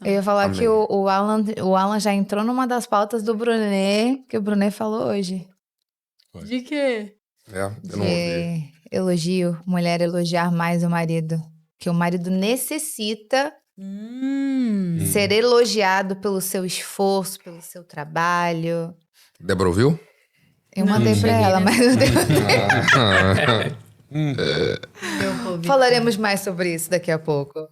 Eu ia falar Amém. que o Alan já entrou numa das pautas do Brunet, que o Brunet falou hoje. De quê? Eu não ouvi. De elogio, mulher elogiar mais o marido. Que o marido necessita ser elogiado pelo seu esforço, pelo seu trabalho. Débora ouviu? Eu Não, mandei pra cheguei ela, mas eu Meu povo. falaremos mais sobre isso daqui a pouco.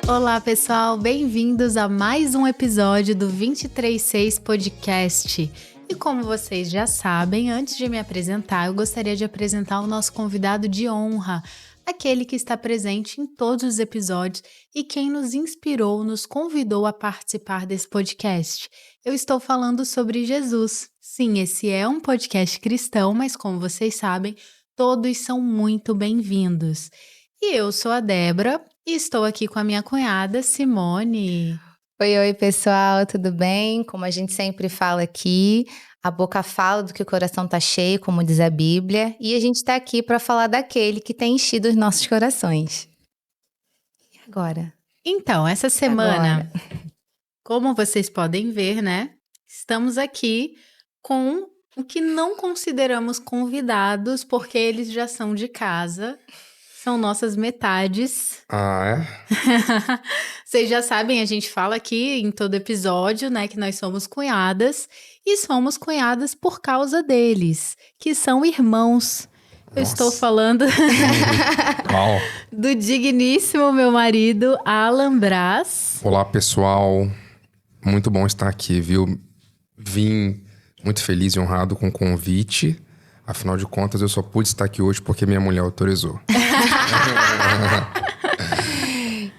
Olá, pessoal, bem-vindos a mais um episódio do 236 Podcast. E como vocês já sabem, antes de me apresentar, eu gostaria de apresentar o nosso convidado de honra, aquele que está presente em todos os episódios e quem nos inspirou, nos convidou a participar desse podcast. Eu estou falando sobre Jesus. Sim, esse é um podcast cristão, mas como vocês sabem, todos são muito bem-vindos. E eu sou a Débora e estou aqui com a minha cunhada, Simone. Oi, pessoal, tudo bem? Como a gente sempre fala aqui, a boca fala do que o coração tá cheio, como diz a Bíblia, e a gente tá aqui para falar daquele que tem enchido os nossos corações. E agora? Então, essa semana, como vocês podem ver, né? Estamos aqui com o que não consideramos convidados, porque eles já são de casa. São nossas metades. Ah, é? Vocês já sabem, a gente fala aqui em todo episódio, né, que nós somos cunhadas. E somos cunhadas por causa deles, que são irmãos. Eu estou falando do digníssimo meu marido, Alan Braz. Olá, pessoal. Muito bom estar aqui, viu? Vim muito feliz e honrado com o convite. Afinal de contas, eu só pude estar aqui hoje porque minha mulher autorizou.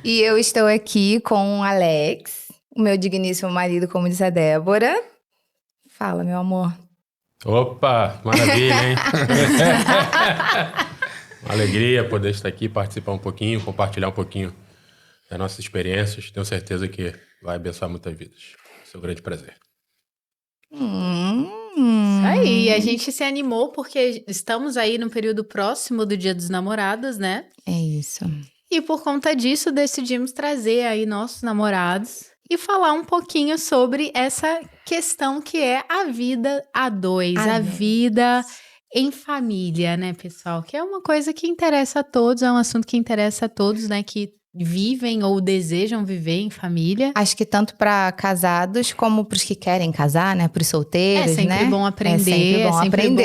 E eu estou aqui com o Alex, o meu digníssimo marido, como diz a Débora. Fala, meu amor. Opa, maravilha, hein? Uma alegria poder estar aqui, participar um pouquinho, compartilhar um pouquinho das nossas experiências. Tenho certeza que vai abençoar muitas vidas. É um grande prazer. Isso aí, a gente se animou porque estamos aí no período próximo do Dia dos Namorados, né? É isso. E por conta disso, decidimos trazer aí nossos namorados e falar um pouquinho sobre essa questão que é a vida a dois, a vida em família, né, pessoal? Que é uma coisa que interessa a todos, é um assunto que interessa a todos, né, que vivem ou desejam viver em família. Acho que tanto para casados como para os que querem casar, né? Para os solteiros, É sempre bom aprender, é sempre bom bom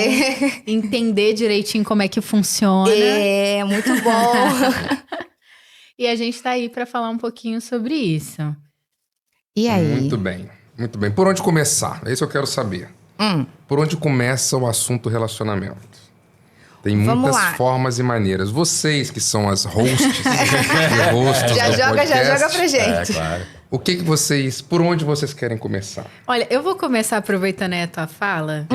entender direitinho como é que funciona. É, muito bom. E a gente tá aí para falar um pouquinho sobre isso. E aí? Muito bem, muito bem. Por onde começar? É isso que eu quero saber. Por onde começa o assunto relacionamento? Tem muitas formas e maneiras. Vocês que são as hosts e hosts já do podcast, joga pra gente. É, claro. o que vocês... Por onde vocês querem começar? Olha, eu vou começar aproveitando aí a tua fala.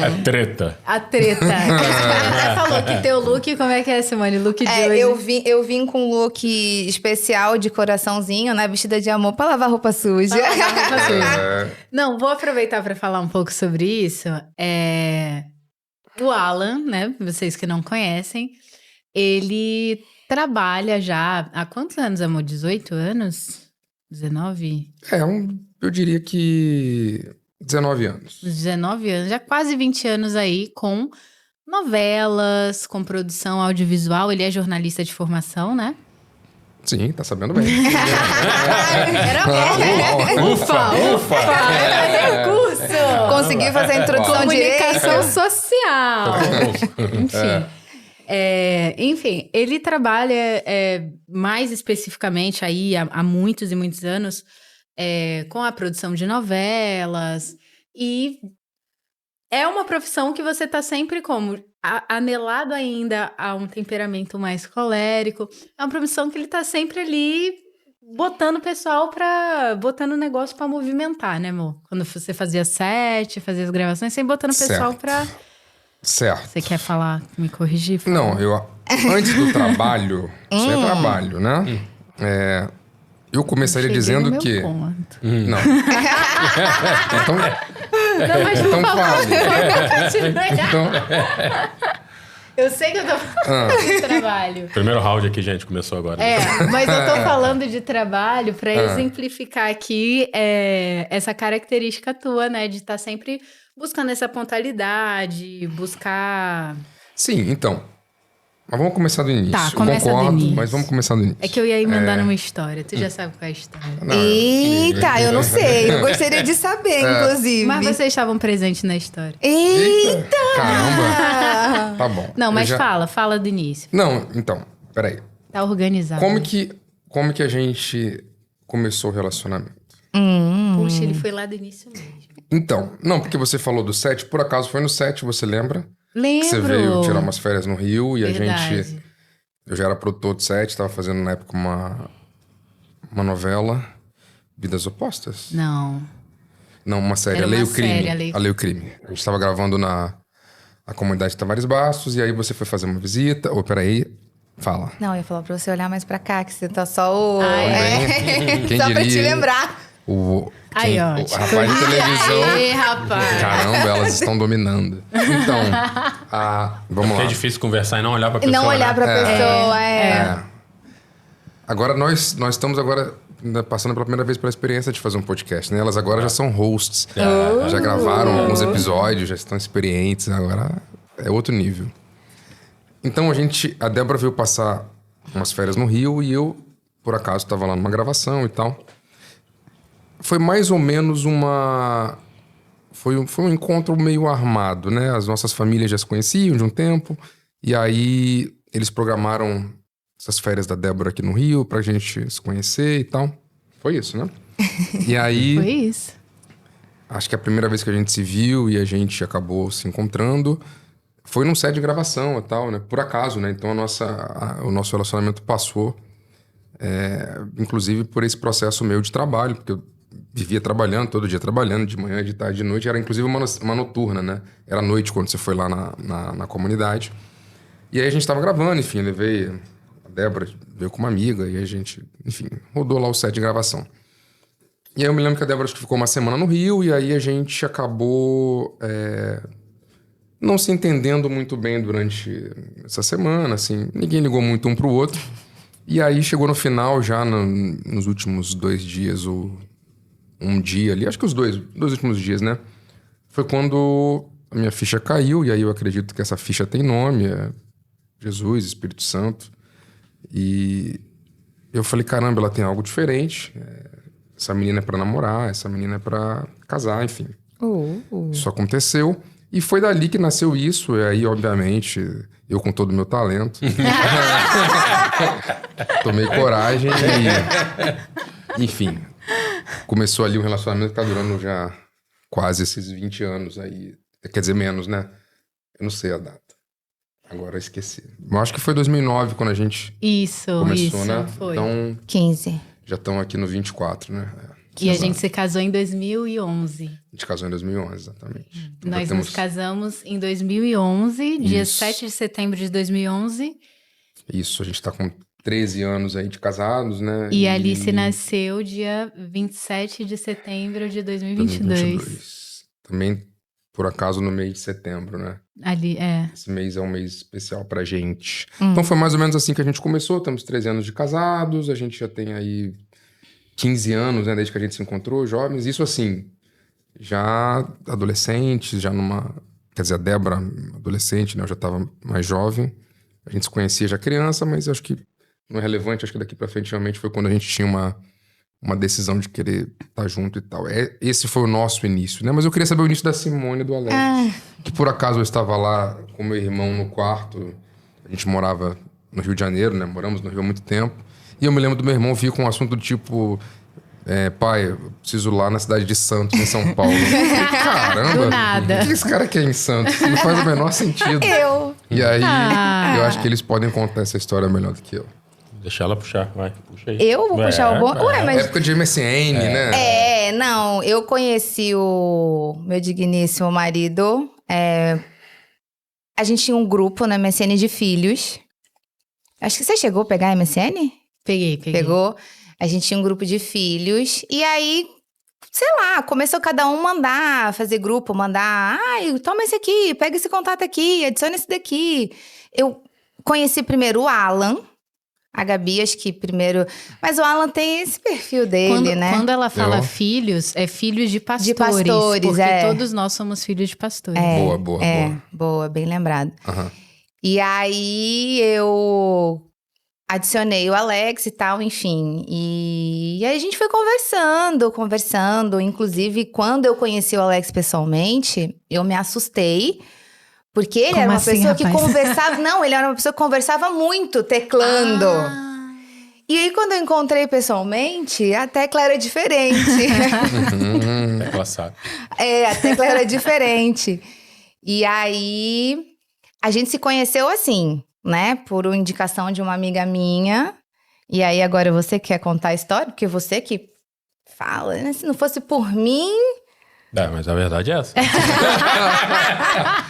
É treta. A treta. Você falou que teu look, como é que é, Simone? Look de hoje. Eu vim com um look especial de coraçãozinho, né? Vestida de amor pra lavar roupa suja. Pra lavar roupa suja. Não, vou aproveitar para falar um pouco sobre isso. O Alan, né? Vocês que não conhecem, ele trabalha já há quantos anos, amor? 18 anos? 19? Eu diria que 19 anos. 19 anos, já quase 20 anos aí com novelas, com produção audiovisual. Ele é jornalista de formação, né? Sim, tá sabendo bem. Ufa! Fazer curso! Consegui fazer a introdução direito. Comunicação social! Enfim, ele trabalha mais especificamente aí há muitos e muitos anos com a produção de novelas e é uma profissão que você tá sempre como anelado ainda a um temperamento mais colérico. É uma profissão que ele tá sempre ali botando o pessoal botando o negócio pra movimentar, né, amor? Quando você fazia set, fazia as gravações, sempre botando o pessoal pra... Certo. Você quer falar, me corrigir? Não, antes do trabalho, isso é trabalho, né? Eu começaria dizendo que... Ponto. Não. Então, Não, mas Então fale. Então... Eu sei que eu tô falando de trabalho. Primeiro round aqui, gente, começou agora. Mas eu tô falando de trabalho para exemplificar aqui essa característica tua, né? De estar sempre buscando essa pontualidade, buscar... Sim, então. Mas vamos começar do início. Tá, começa Concordo, do início. mas vamos começar do início. É que eu ia emendar numa história. Tu já sabe qual é a história. Não, Eita, eu não sei. Eu gostaria de saber, inclusive. Mas vocês estavam presentes na história. Eita! Caramba! Tá bom. Não, mas fala do início. Não, então, peraí. Tá organizado. Como que a gente começou o relacionamento? Puxa, ele foi lá do início mesmo. Então, não, porque você falou do set, por acaso foi no set, você lembra? Lembro. Que você veio tirar umas férias no Rio e Verdade. a gente... Eu já era produtor de set, tava fazendo na época uma novela, Vidas Opostas? Não. Não, uma série, Era A Lei e uma o Crime. série, A Lei e o Crime. A gente tava gravando na comunidade de Tavares Bastos e aí você foi fazer uma visita. Peraí, fala. Não, eu ia falar pra você olhar mais pra cá, que você tá só o... Quem só pra diria, te hein? lembrar. Aí, ó. O rapaz de televisão... Aí, rapaz. Caramba, elas estão dominando. Então, vamos Porque lá. é difícil conversar e não olhar pra pessoa. Não olhar né? pra pessoa, Agora, nós estamos agora passando pela primeira vez pela experiência de fazer um podcast, né? Elas agora já são hosts. Já gravaram alguns episódios, já estão experientes. Agora é outro nível. Então, a Débora veio passar umas férias no Rio e eu, por acaso, estava lá numa gravação e tal. Foi mais ou menos Foi um encontro meio armado, né? As nossas famílias já se conheciam de um tempo. E aí, eles programaram essas férias da Débora aqui no Rio pra gente se conhecer e tal. Foi isso, né? E aí... Foi isso. Acho que a primeira vez que a gente se viu e a gente acabou se encontrando foi num set de gravação e tal, né? Por acaso, né? Então, o nosso relacionamento passou, inclusive, por esse processo meu de trabalho, porque eu vivia trabalhando, todo dia trabalhando, de manhã, de tarde, de noite. Era inclusive uma noturna, né? Era noite quando você foi lá na comunidade. E aí a gente tava gravando, enfim, levei... A Débora veio com uma amiga e a gente, enfim, rodou lá o set de gravação. E aí eu me lembro que a Débora acho que ficou uma semana no Rio e aí a gente acabou não se entendendo muito bem durante essa semana, assim. Ninguém ligou muito um pro outro. E aí chegou no final, já nos últimos 2 dias, ou um dia ali, acho que os dois últimos dias, né? Foi quando a minha ficha caiu, e aí eu acredito que essa ficha tem nome, é Jesus, Espírito Santo. E eu falei, caramba, ela tem algo diferente. Essa menina é pra namorar, essa menina é pra casar, enfim. Isso aconteceu. E foi dali que nasceu isso. E aí, obviamente, eu com todo o meu talento... tomei coragem e... Enfim, começou ali um relacionamento que tá durando já quase esses 20 anos aí. Quer dizer, menos, né? Eu não sei a data. Agora eu esqueci. Eu acho que foi 2009 quando a gente começou, né? Foi. Então, 15. já estão aqui no 24, né? E a gente se casou em 2011. A gente casou em 2011, exatamente. Então, Nós nos casamos em 2011, dia Isso. 7 de setembro de 2011. Isso, a gente tá com 13 anos aí de casados, né? E a Alice nasceu dia 27 de setembro de 2022. Também, por acaso, no mês de setembro, né? Esse mês é um mês especial pra gente. Então foi mais ou menos assim que a gente começou. Temos 13 anos de casados, a gente já tem aí 15 anos, né? Desde que a gente se encontrou, jovens. Isso assim, já adolescentes, já numa... Quer dizer, a Débora, adolescente, né? Eu já tava mais jovem. A gente se conhecia já criança, mas acho que não é relevante. Acho que daqui pra frente, realmente, foi quando a gente tinha uma decisão de querer estar junto e tal. Esse foi o nosso início, né? Mas eu queria saber o início da Simone e do Alex. Que por acaso eu estava lá com meu irmão no quarto. A gente morava no Rio de Janeiro, né? Moramos no Rio há muito tempo. E eu me lembro do meu irmão vir com um assunto do tipo... pai, eu preciso ir lá na cidade de Santos, em São Paulo. Caramba! Do nada. O que esse cara quer em Santos? Não faz o menor sentido. E aí, eu acho que eles podem contar essa história melhor do que eu. Deixa ela puxar, vai. Puxa aí. Eu vou puxar o bom? Ué, mas... Época de MSN, né? Não. Eu conheci o meu digníssimo marido. A gente tinha um grupo na MSN de filhos. Acho que você chegou a pegar a MSN? Peguei. Pegou. A gente tinha um grupo de filhos. E aí, sei lá, começou cada um mandar, fazer grupo, mandar, toma esse aqui, pega esse contato aqui, adiciona esse daqui. Eu conheci primeiro o Alan, a Gabi, acho que primeiro... Mas o Alan tem esse perfil dele, né? Quando ela fala filhos, é filhos de pastores. De pastores, porque todos nós somos filhos de pastores. Boa, bem lembrado. Uhum. E aí, eu adicionei o Alex e tal, enfim. E aí, a gente foi conversando. Inclusive, quando eu conheci o Alex pessoalmente, eu me assustei. Porque ele era uma pessoa que conversava... Não, ele era uma pessoa que conversava muito, teclando. E aí, quando eu encontrei pessoalmente, a tecla era diferente. Tecla sabe. A tecla era diferente. E aí, a gente se conheceu assim, né? Por indicação de uma amiga minha. E aí, agora você quer contar a história? Porque você que fala, né? Se não fosse por mim... mas a verdade é essa.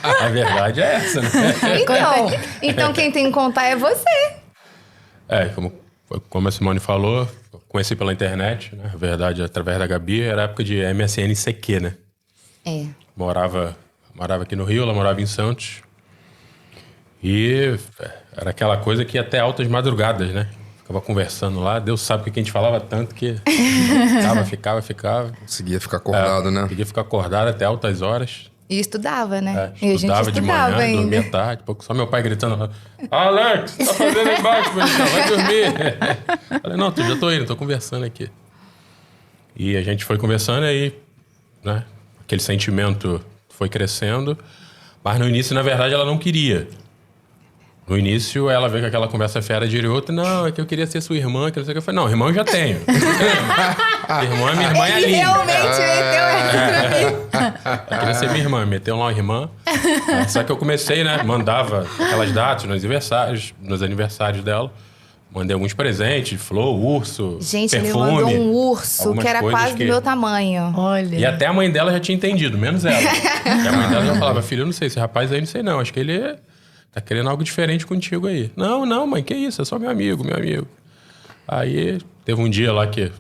A verdade é essa, né? Então quem tem que contar é você. Como a Simone falou, conheci pela internet, né? A verdade, através da Gabi, era a época de MSN CQ, né? Morava aqui no Rio, ela morava em Santos. E era aquela coisa que ia até altas madrugadas, né? Ficava conversando lá, Deus sabe que a gente falava tanto que ficava. Conseguia ficar acordado, né? Conseguia ficar acordado até altas horas. E estudava, né? E a gente estudava de manhã, ainda. Dormia tarde. Só meu pai gritando lá, Alex, tá fazendo aí embaixo? Vai dormir. Falei, não, já tô indo, tô conversando aqui. E a gente foi conversando aí, né? Aquele sentimento foi crescendo. Mas no início, na verdade, ela não queria. No início, ela veio com aquela conversa fera de outra. Não, é que eu queria ser sua irmã. Que não sei o que. Eu falei, não, irmã eu já tenho. Minha irmã é linda. Realmente meteu essa pra mim. Eu queria ser minha irmã. Meteu lá uma irmã. Só que eu comecei, né? Mandava aquelas datas nos aniversários dela. Mandei alguns presentes, flor, urso, gente, perfume. Ele mandou um urso que era quase do meu tamanho. Olha. E até a mãe dela já tinha entendido, menos ela. E a mãe dela já falava, filho, eu não sei, esse rapaz aí não sei não. Acho que ele tá querendo algo diferente contigo aí. Não, mãe, que isso? É só meu amigo. Aí teve um dia lá que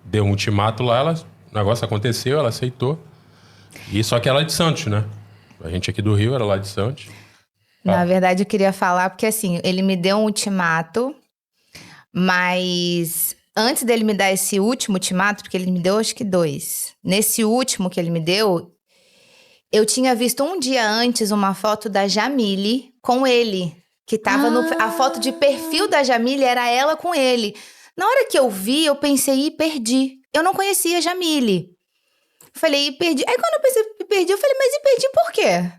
deu um ultimato lá, o negócio aconteceu, ela aceitou. E só que ela é de Santos, né? A gente aqui do Rio era lá de Santos. Na verdade, eu queria falar, porque assim, ele me deu um ultimato, mas antes dele me dar esse último ultimato, porque ele me deu acho que 2. Nesse último que ele me deu, eu tinha visto um dia antes uma foto da Jamile com ele, que tava a foto de perfil da Jamile era ela com ele. Na hora que eu vi, eu pensei, perdi. Eu não conhecia a Jamile. Falei, perdi. Aí quando eu pensei, perdi, eu falei, mas e perdi por quê?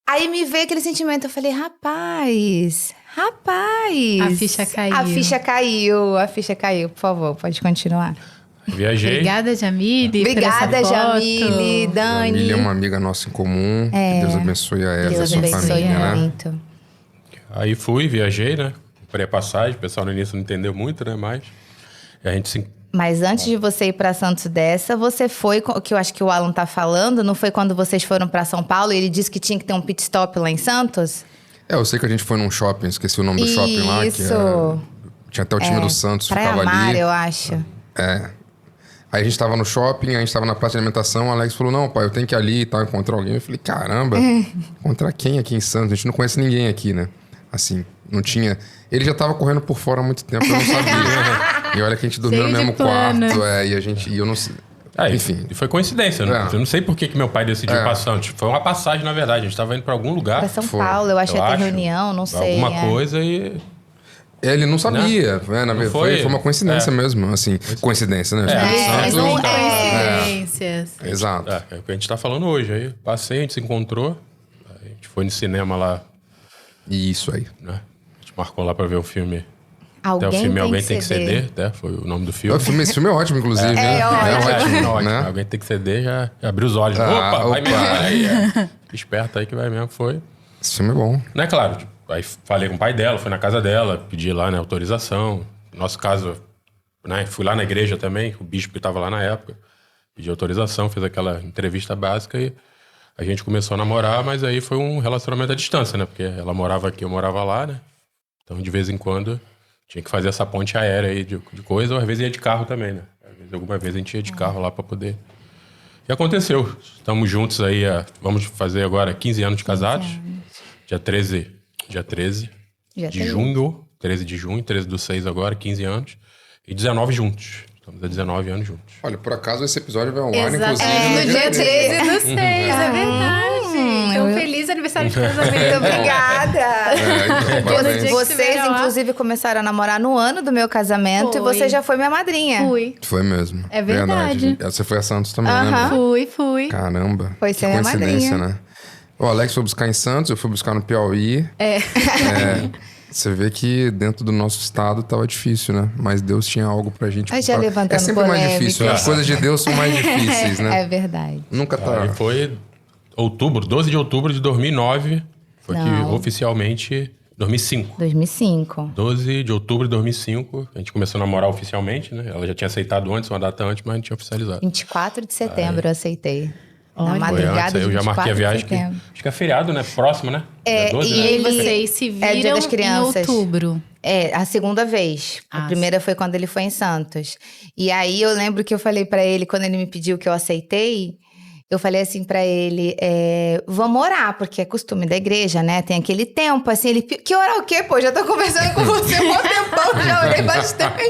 Aí me veio aquele sentimento, eu falei, rapaz. A ficha caiu, por favor, pode continuar. Viajei. Obrigada, Jamile. Obrigada, Jamile, Dani. Jamile é uma amiga nossa em comum. Que Deus abençoe a ela e a sua família, muito. Né? Aí viajei, né? Comprei a passagem, o pessoal no início não entendeu muito, né? Mas a gente se... Mas antes de você ir pra Santos dessa, você foi, que eu acho que o Alan tá falando, não foi quando vocês foram pra São Paulo e ele disse que tinha que ter um pit stop lá em Santos? Eu sei que a gente foi num shopping, esqueci o nome do shopping lá. Que tinha até o time do Santos, Praia ficava Mar, ali. Eu acho. Aí a gente tava no shopping, a gente tava na praça de alimentação, o Alex falou, não, pai, eu tenho que ir ali e tal, encontrar alguém. Eu falei, caramba, encontrar quem aqui em Santos? A gente não conhece ninguém aqui, né? Assim, não tinha... Ele já tava correndo por fora há muito tempo, eu não sabia. E olha que a gente dormiu no mesmo quarto, e eu não sei... enfim. E foi coincidência, né? Eu não sei por que meu pai decidiu ir pra Santos. Foi uma passagem, na verdade. A gente tava indo pra algum lugar. Pra São Paulo, eu acho que ia ter reunião, não sei. Alguma coisa e... Ele não sabia, na verdade. Foi uma coincidência mesmo, assim. Coincidência, né? Coincidências. Exato. É o que a gente tá falando hoje. Aí passei, a gente se encontrou. A gente foi no cinema lá. Isso aí. Né? A gente marcou lá pra ver o filme. Alguém tem que ceder, né? Foi o nome do filme. Esse filme é ótimo, inclusive. É ótimo, né? Alguém tem que ceder, já abriu os olhos. Opa, vai mesmo. Aí, esperto aí que vai mesmo, foi. Esse filme é bom. Não é claro, aí falei com o pai dela, fui na casa dela, pedi lá, né, autorização. No nosso caso, né, fui lá na igreja também, o bispo que estava lá na época. Pedi autorização, fiz aquela entrevista básica e a gente começou a namorar, mas aí foi um relacionamento à distância, né? Porque ela morava aqui, eu morava lá, né? Então, de vez em quando, tinha que fazer essa ponte aérea aí de coisa, ou às vezes ia de carro também, né? Às Alguma vez a gente ia de carro lá para poder... E aconteceu. Estamos juntos aí, vamos fazer agora 15 anos de casados. Dia 13 de junho, 13 de junho, 13/6 agora, 15 anos. E 19 juntos. Estamos há 19 anos juntos. Olha, por acaso esse episódio vai ao ar, inclusive. No dia 13/6, é verdade. Então, feliz aniversário de casamento. Obrigada. Vocês, inclusive, começaram a namorar no ano do meu casamento. E você já foi minha madrinha. Foi mesmo. É verdade. Você foi a Santos também, né? Fui. Caramba. Foi ser minha coincidência, madrinha. Né? O Alex foi buscar em Santos, eu fui buscar no Piauí. Você vê que dentro do nosso estado tava difícil, né? Mas Deus tinha algo pra gente. Já levantando é sempre polêmica. mais difícil, né? As coisas de Deus são mais difíceis, né? É verdade. Nunca tá... Aí foi 12 de outubro de 2009. Foi que oficialmente... 2005. 12 de outubro de 2005. A gente começou a namorar oficialmente, né? Ela já tinha aceitado antes, uma data antes, mas a gente tinha oficializado. 24 de setembro eu aceitei. Na madrugada de 24 de setembro. Eu já marquei a viagem, acho que é feriado, né? Próximo, né? 12, e vocês se viram Dia das Crianças. em outubro. A segunda vez. A primeira foi quando ele foi em Santos. E aí eu lembro que eu falei pra ele, quando ele me pediu que eu aceitei, eu falei assim pra ele, vamos orar, porque é costume da igreja, né? Tem aquele tempo, assim, ele... Que orar o quê, pô? Já tô conversando com você há um tempão, já orei bastante.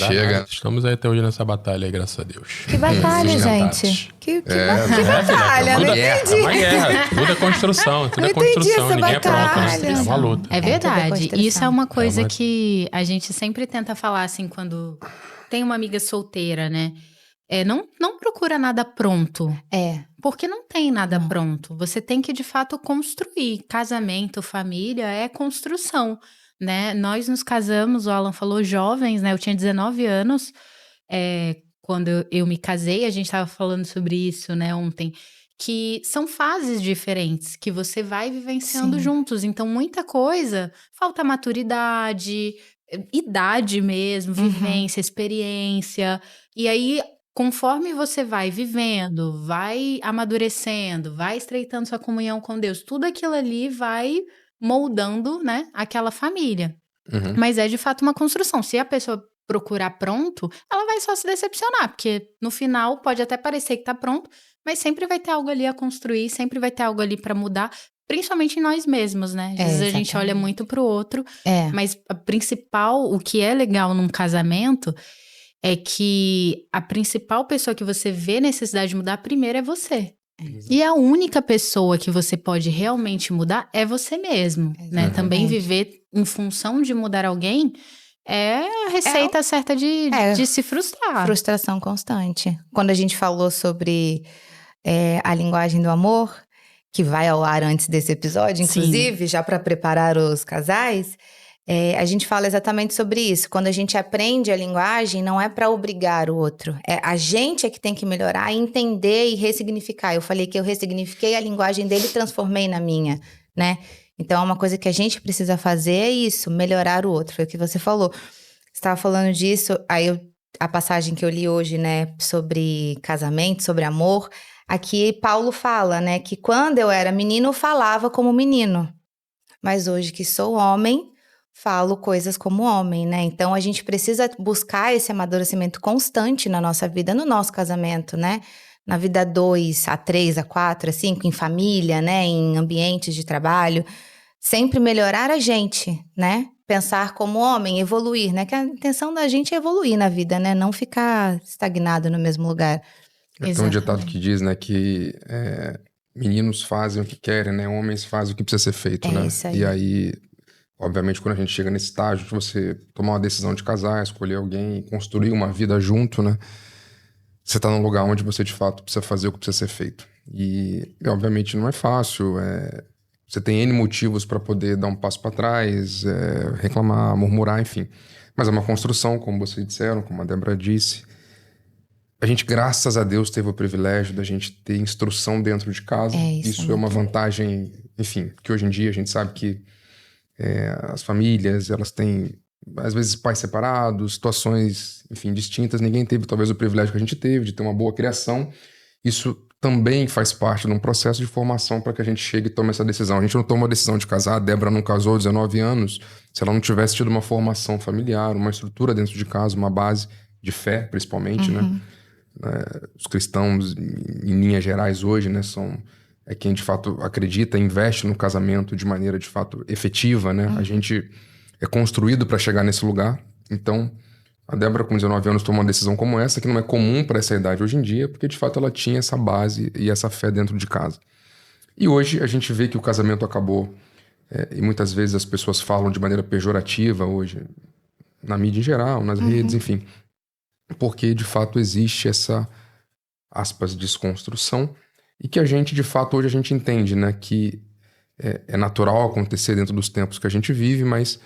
Chega. Estamos aí até hoje nessa batalha aí, graças a Deus. Que batalha, gente. Que batalha, não entendi. É uma guerra, tudo é construção, ninguém é pronto, né? É uma luta. É verdade, isso é uma coisa que a gente sempre tenta falar, assim, quando tem uma amiga solteira, né? Não procura nada pronto. Porque não tem nada pronto. Você tem que, de fato, construir. Casamento, família, é construção, né? Nós nos casamos, o Alan falou, jovens, né? Eu tinha 19 anos. Quando eu me casei, a gente estava falando sobre isso, né, ontem. Que são fases diferentes, que você vai vivenciando juntos. Então, muita coisa, falta maturidade, idade mesmo, vivência, experiência. E aí... Conforme você vai vivendo, vai amadurecendo, vai estreitando sua comunhão com Deus, tudo aquilo ali vai moldando, né, aquela família. Mas é de fato uma construção. Se a pessoa procurar pronto, ela vai só se decepcionar, porque no final pode até parecer que tá pronto, mas sempre vai ter algo ali a construir, sempre vai ter algo ali para mudar, principalmente em nós mesmos, né? Às vezes a gente olha muito pro outro, mas a principal, o que é legal num casamento... é que a principal pessoa que você vê necessidade de mudar primeiro é você. E a única pessoa que você pode realmente mudar é você mesmo, né? Também viver em função de mudar alguém é a receita certa de se frustrar. Frustração constante. Quando a gente falou sobre a linguagem do amor, que vai ao ar antes desse episódio, inclusive, já para preparar os casais... a gente fala exatamente sobre isso. Quando a gente aprende a linguagem, não é para obrigar o outro. A gente é que tem que melhorar, entender e ressignificar. Eu falei que eu ressignifiquei a linguagem dele e transformei na minha, né? Então, uma coisa que a gente precisa fazer é isso, melhorar o outro. Foi o que você falou. Você estava falando disso, aí a passagem que eu li hoje, né, sobre casamento, sobre amor, aqui Paulo fala, né, que quando eu era menino, eu falava como menino. Mas hoje que sou homem... falo coisas como homem, né? Então, a gente precisa buscar esse amadurecimento constante na nossa vida, no nosso casamento, né? Na vida 2, a 3, a 4, a 5, em família, né? Em ambientes de trabalho. Sempre melhorar a gente, né? Pensar como homem, evoluir, né? Que a intenção da gente é evoluir na vida, né? Não ficar estagnado no mesmo lugar. Tem um ditado que diz, né? Que meninos fazem o que querem, né? Homens fazem o que precisa ser feito, né? Isso aí. E aí... Obviamente, quando a gente chega nesse estágio de você tomar uma decisão de casar, escolher alguém, construir uma vida junto, né? Você tá num lugar onde você, de fato, precisa fazer o que precisa ser feito. E obviamente, não é fácil. Você tem N motivos para poder dar um passo para trás, reclamar, murmurar, enfim. Mas é uma construção, como vocês disseram, como a Débora disse. A gente, graças a Deus, teve o privilégio da gente ter instrução dentro de casa. Isso é uma vantagem, enfim, que hoje em dia a gente sabe que as famílias, elas têm, às vezes, pais separados, situações, enfim, distintas. Ninguém teve, talvez, o privilégio que a gente teve de ter uma boa criação. Isso também faz parte de um processo de formação para que a gente chegue e tome essa decisão. A gente não toma a decisão de casar. A Débora não casou aos 19 anos se ela não tivesse tido uma formação familiar, uma estrutura dentro de casa, uma base de fé, principalmente, né? Os cristãos, em linhas gerais hoje, né, é quem de fato acredita, investe no casamento de maneira de fato efetiva, né? A gente é construído para chegar nesse lugar. Então, a Débora, com 19 anos, tomou uma decisão como essa, que não é comum para essa idade hoje em dia, porque de fato ela tinha essa base e essa fé dentro de casa. E hoje a gente vê que o casamento acabou, e muitas vezes as pessoas falam de maneira pejorativa hoje, na mídia em geral, nas redes, enfim, porque de fato existe essa, aspas, desconstrução, e que a gente, de fato, hoje a gente entende, né, que é natural acontecer dentro dos tempos que a gente vive, mas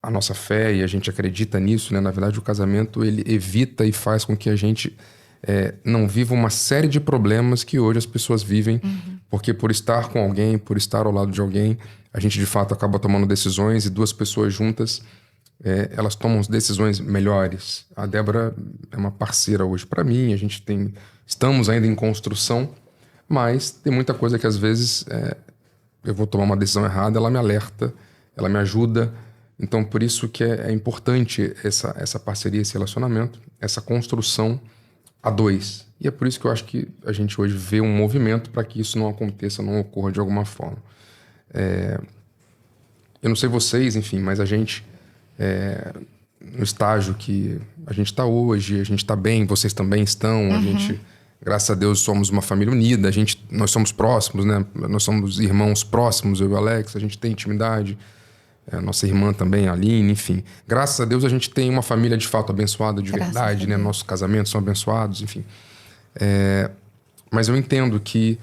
a nossa fé, e a gente acredita nisso, né, na verdade o casamento, ele evita e faz com que a gente não viva uma série de problemas que hoje as pessoas vivem, porque por estar com alguém, por estar ao lado de alguém, a gente de fato acaba tomando decisões, e duas pessoas juntas, elas tomam decisões melhores. A Débora é uma parceira hoje para mim, estamos ainda em construção, mas tem muita coisa que às vezes eu vou tomar uma decisão errada, ela me alerta, ela me ajuda. Então por isso que é importante essa parceria, esse relacionamento, essa construção a dois. E é por isso que eu acho que a gente hoje vê um movimento para que isso não aconteça, não ocorra de alguma forma. Eu não sei vocês, enfim, mas a gente, no estágio que a gente está hoje, a gente está bem, vocês também estão, a gente, graças a Deus, somos uma família unida, nós somos próximos, né? Nós somos irmãos próximos, eu e o Alex, a gente tem intimidade, nossa irmã também, a Aline, enfim. Graças a Deus a gente tem uma família de fato abençoada, de verdade, né? Nossos casamentos são abençoados, enfim. Mas eu entendo que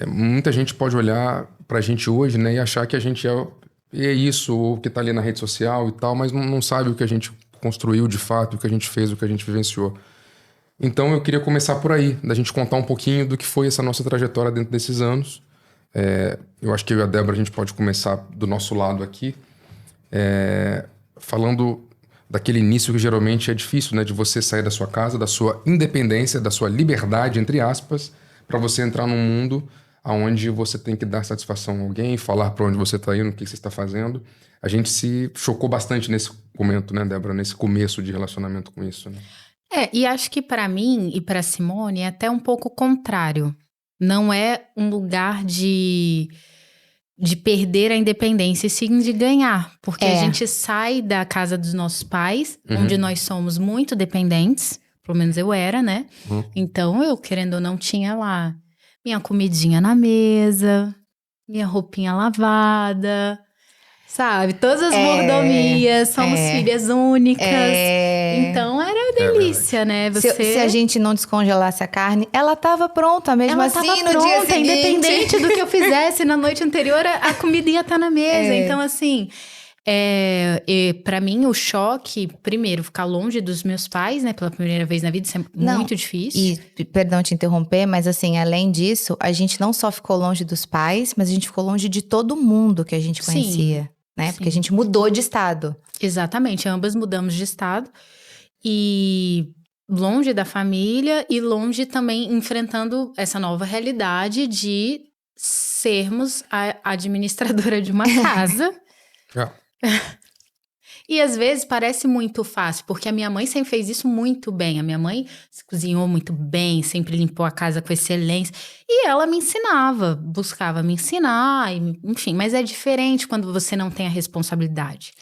muita gente pode olhar pra gente hoje, né, e achar que a gente é isso, ou que tá ali na rede social e tal, mas não sabe o que a gente construiu de fato, o que a gente fez, o que a gente vivenciou. Então eu queria começar por aí, da gente contar um pouquinho do que foi essa nossa trajetória dentro desses anos. Eu acho que eu e a Débora a gente pode começar do nosso lado aqui, falando daquele início que geralmente é difícil, né, de você sair da sua casa, da sua independência, da sua liberdade, entre aspas, para você entrar num mundo onde você tem que dar satisfação a alguém, falar para onde você está indo, o que você está fazendo. A gente se chocou bastante nesse momento, né, Débora, nesse começo de relacionamento com isso, né? E acho que para mim e para Simone é até um pouco contrário. Não é um lugar de perder a independência, e sim de ganhar. Porque a gente sai da casa dos nossos pais, onde nós somos muito dependentes. Pelo menos eu era, né? Então, eu, querendo ou não, tinha lá minha comidinha na mesa, minha roupinha lavada, sabe? Todas as mordomias, somos filhas únicas. Então, era delícia, né? Se a gente não descongelasse a carne, ela tava pronta mesmo ela assim tava no pronta, dia seguinte. Independente do que eu fizesse na noite anterior, a comida ia estar na mesa. Então, assim, pra mim, o choque, primeiro, ficar longe dos meus pais, né? Pela primeira vez na vida, isso é muito difícil. E, perdão te interromper, mas assim, além disso, a gente não só ficou longe dos pais, mas a gente ficou longe de todo mundo que a gente conhecia, né? Porque a gente mudou de estado. Exatamente, ambas mudamos de estado. E longe da família e longe também enfrentando essa nova realidade de sermos a administradora de uma casa. E às vezes parece muito fácil, porque a minha mãe sempre fez isso muito bem. A minha mãe cozinhou muito bem, sempre limpou a casa com excelência. E ela me ensinava, buscava me ensinar, enfim. Mas é diferente quando você não tem a responsabilidade.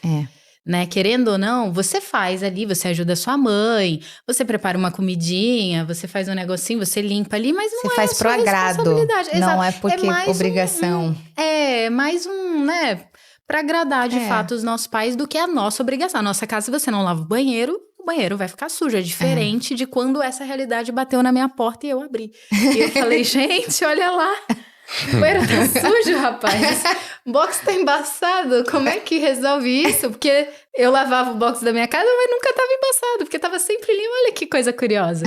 Né? Querendo ou não, você faz ali, você ajuda a sua mãe, você prepara uma comidinha, você faz um negocinho, você limpa ali, mas não você é faz a sua pro agrado, responsabilidade. não é porque obrigação. Mais né, para agradar de fato os nossos pais do que a nossa obrigação. A nossa casa, se você não lava o banheiro vai ficar sujo. É diferente de quando essa realidade bateu na minha porta e eu abri. E eu falei, gente, olha lá. O banheiro tá sujo, rapaz. O box tá embaçado. Como é que resolve isso? Porque eu lavava o box da minha casa, mas nunca tava embaçado, porque tava sempre limpo. Olha que coisa curiosa.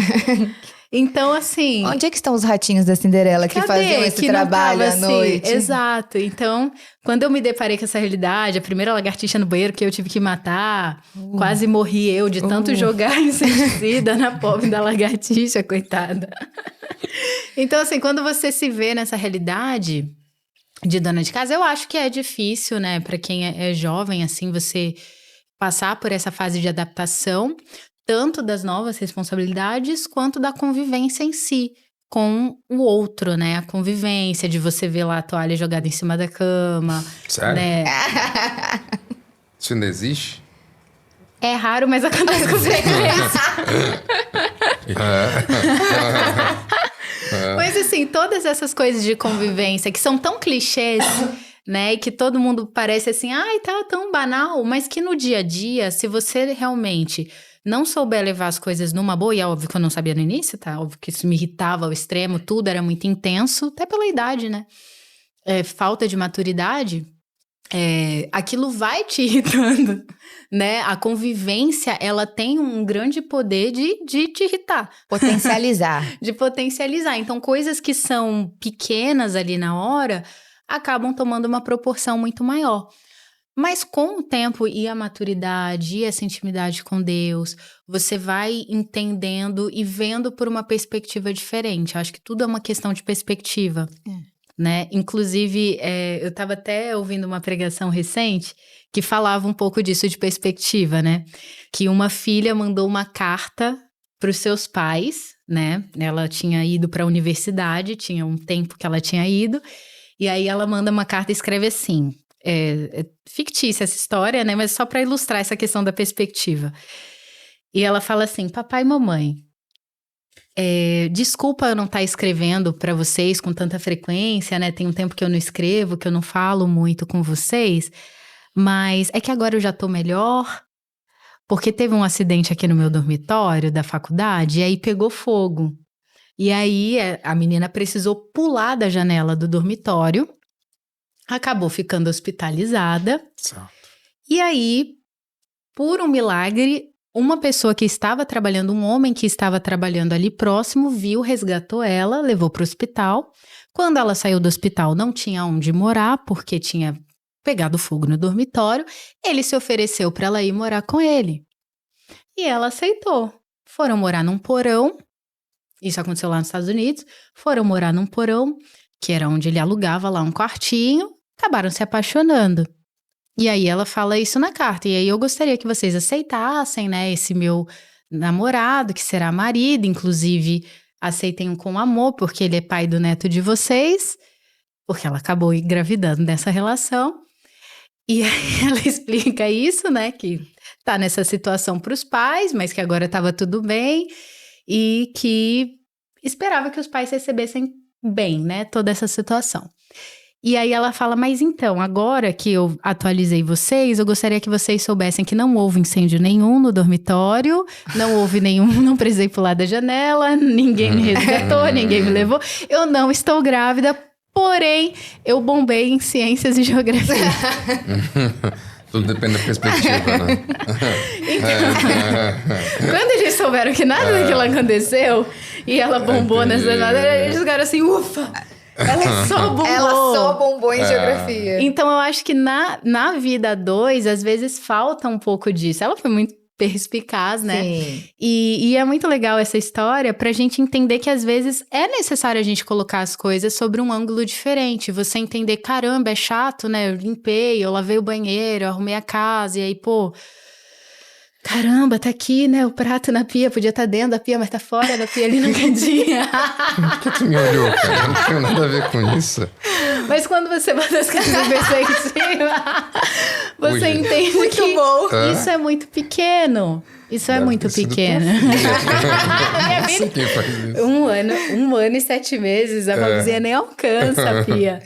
Então, assim... Onde é que estão os ratinhos da Cinderela que faziam esse trabalho à noite? Exato. Então, quando eu me deparei com essa realidade, a primeira lagartixa no banheiro que eu tive que matar, quase morri eu de tanto jogar inseticida na pobre da lagartixa, coitada. Então, assim, quando você se vê nessa realidade de dona de casa, eu acho que é difícil, né? Pra quem é jovem, assim, você passar por essa fase de adaptação. tanto das novas responsabilidades quanto da convivência em si com o outro, né? A convivência de você ver lá a toalha jogada em cima da cama. Sério? Né? Isso ainda existe? É raro, mas acontece com frequência. Mas assim, todas essas coisas de convivência que são tão clichês, né? E que todo mundo parece assim, ai, tá tão banal, mas que no dia a dia, se você realmente não souber levar as coisas numa boa, e é óbvio que eu não sabia no início, tá? Óbvio que isso me irritava ao extremo, tudo era muito intenso, até pela idade, né? Falta de maturidade, aquilo vai te irritando, né? A convivência, ela tem um grande poder de te irritar. Potencializar. De potencializar. Então, coisas que são pequenas ali na hora, acabam tomando uma proporção muito maior. Mas com o tempo e a maturidade e essa intimidade com Deus, você vai entendendo e vendo por uma perspectiva diferente. Eu acho que tudo é uma questão de perspectiva, né? Inclusive, eu estava até ouvindo uma pregação recente que falava um pouco disso de perspectiva, né? Que uma filha mandou uma carta para os seus pais, né? Ela tinha ido para a universidade, tinha um tempo que ela tinha ido, e aí ela manda uma carta e escreve assim... É fictícia essa história, né? Mas só para ilustrar essa questão da perspectiva. E ela fala assim, papai e mamãe, desculpa eu não estar escrevendo para vocês com tanta frequência, né? Tem um tempo que eu não escrevo, que eu não falo muito com vocês, mas é que agora eu já tô melhor, porque teve um acidente aqui no meu dormitório da faculdade, e aí pegou fogo. E aí a menina precisou pular da janela do dormitório, acabou ficando hospitalizada. Certo. E aí, por um milagre, uma pessoa que estava trabalhando, um homem que estava trabalhando ali próximo, viu, resgatou ela, levou para o hospital. Quando ela saiu do hospital, não tinha onde morar, porque tinha pegado fogo no dormitório. Ele se ofereceu para ela ir morar com ele. E ela aceitou. Foram morar num porão. Isso aconteceu lá nos Estados Unidos. Foram morar num porão, que era onde ele alugava lá um quartinho. Acabaram se apaixonando. E aí ela fala isso na carta. E aí eu gostaria que vocês aceitassem, né, esse meu namorado, que será marido. Inclusive, aceitem com amor, porque ele é pai do neto de vocês. Porque ela acabou engravidando dessa relação. E aí ela explica isso, né, que tá nessa situação para os pais, mas que agora estava tudo bem. E que esperava que os pais recebessem bem, né, toda essa situação. E aí ela fala, mas então, agora que eu atualizei vocês, eu gostaria que vocês soubessem que não houve incêndio nenhum no dormitório, não houve nenhum, não precisei pular da janela, ninguém me resgatou, ninguém me levou, eu não estou grávida, porém, eu bombei em ciências e geografia. Tudo depende da perspectiva, né? Então, quando eles souberam que nada daquilo aconteceu, e ela bombou nessas matérias, eles ficaram assim, ufa! Ela só bombou em geografia. Então, eu acho que na vida 2, às vezes falta um pouco disso. Ela foi muito perspicaz, né? Sim. E é muito legal essa história pra gente entender que às vezes é necessário a gente colocar as coisas sobre um ângulo diferente. Você entender, caramba, é chato, né? Eu limpei, eu lavei o banheiro, eu arrumei a casa, e aí, pô... Caramba, tá aqui, né, o prato na pia, podia estar dentro da pia, mas tá fora da pia ali no cantinho. Por que tu me olhou, cara? Não tinha nada a ver com isso. Mas quando você bota as coisas em perspectiva, você entende muito que bom. Isso é muito pequeno. Isso é muito pequeno. Minha vida, Quem faz isso? 1 ano e 7 meses, a mãozinha nem alcança a pia.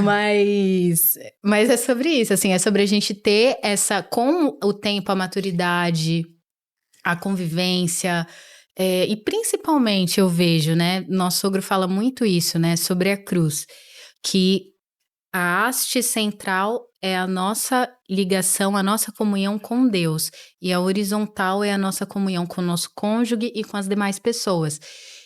Mas é sobre isso, assim, é sobre a gente ter essa, com o tempo, a maturidade, a convivência, e principalmente eu vejo, né, nosso sogro fala muito isso, né, sobre a cruz, que a haste central é a nossa ligação, a nossa comunhão com Deus, e a horizontal é a nossa comunhão com o nosso cônjuge e com as demais pessoas.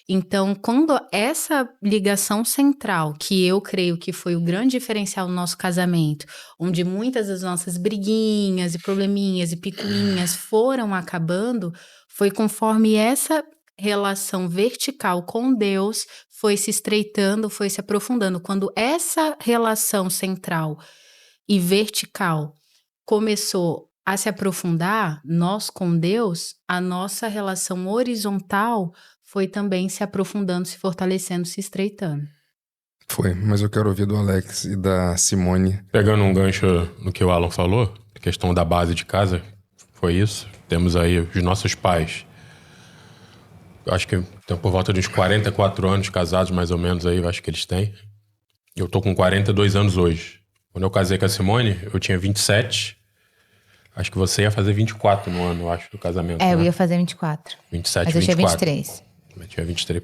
Então, quando essa ligação central, que eu creio que foi o grande diferencial do nosso casamento, onde muitas das nossas briguinhas e probleminhas e picuinhas foram acabando, foi conforme essa relação vertical com Deus foi se estreitando, foi se aprofundando. Quando essa relação central e vertical começou a se aprofundar, nós com Deus, a nossa relação horizontal foi também se aprofundando, se fortalecendo, se estreitando. Foi, mas eu quero ouvir do Alex e da Simone. Pegando um gancho no que o Alan falou, a questão da base de casa, foi isso. Temos aí os nossos pais. Acho que estão por volta de uns 44 anos casados, mais ou menos, aí, eu acho que eles têm. Eu tô com 42 anos hoje. Quando eu casei com a Simone, eu tinha 27. Acho que você ia fazer 24 no ano, eu acho, do casamento. Eu ia fazer 24. 27, mas eu 24. tinha 23. Eu tinha 23.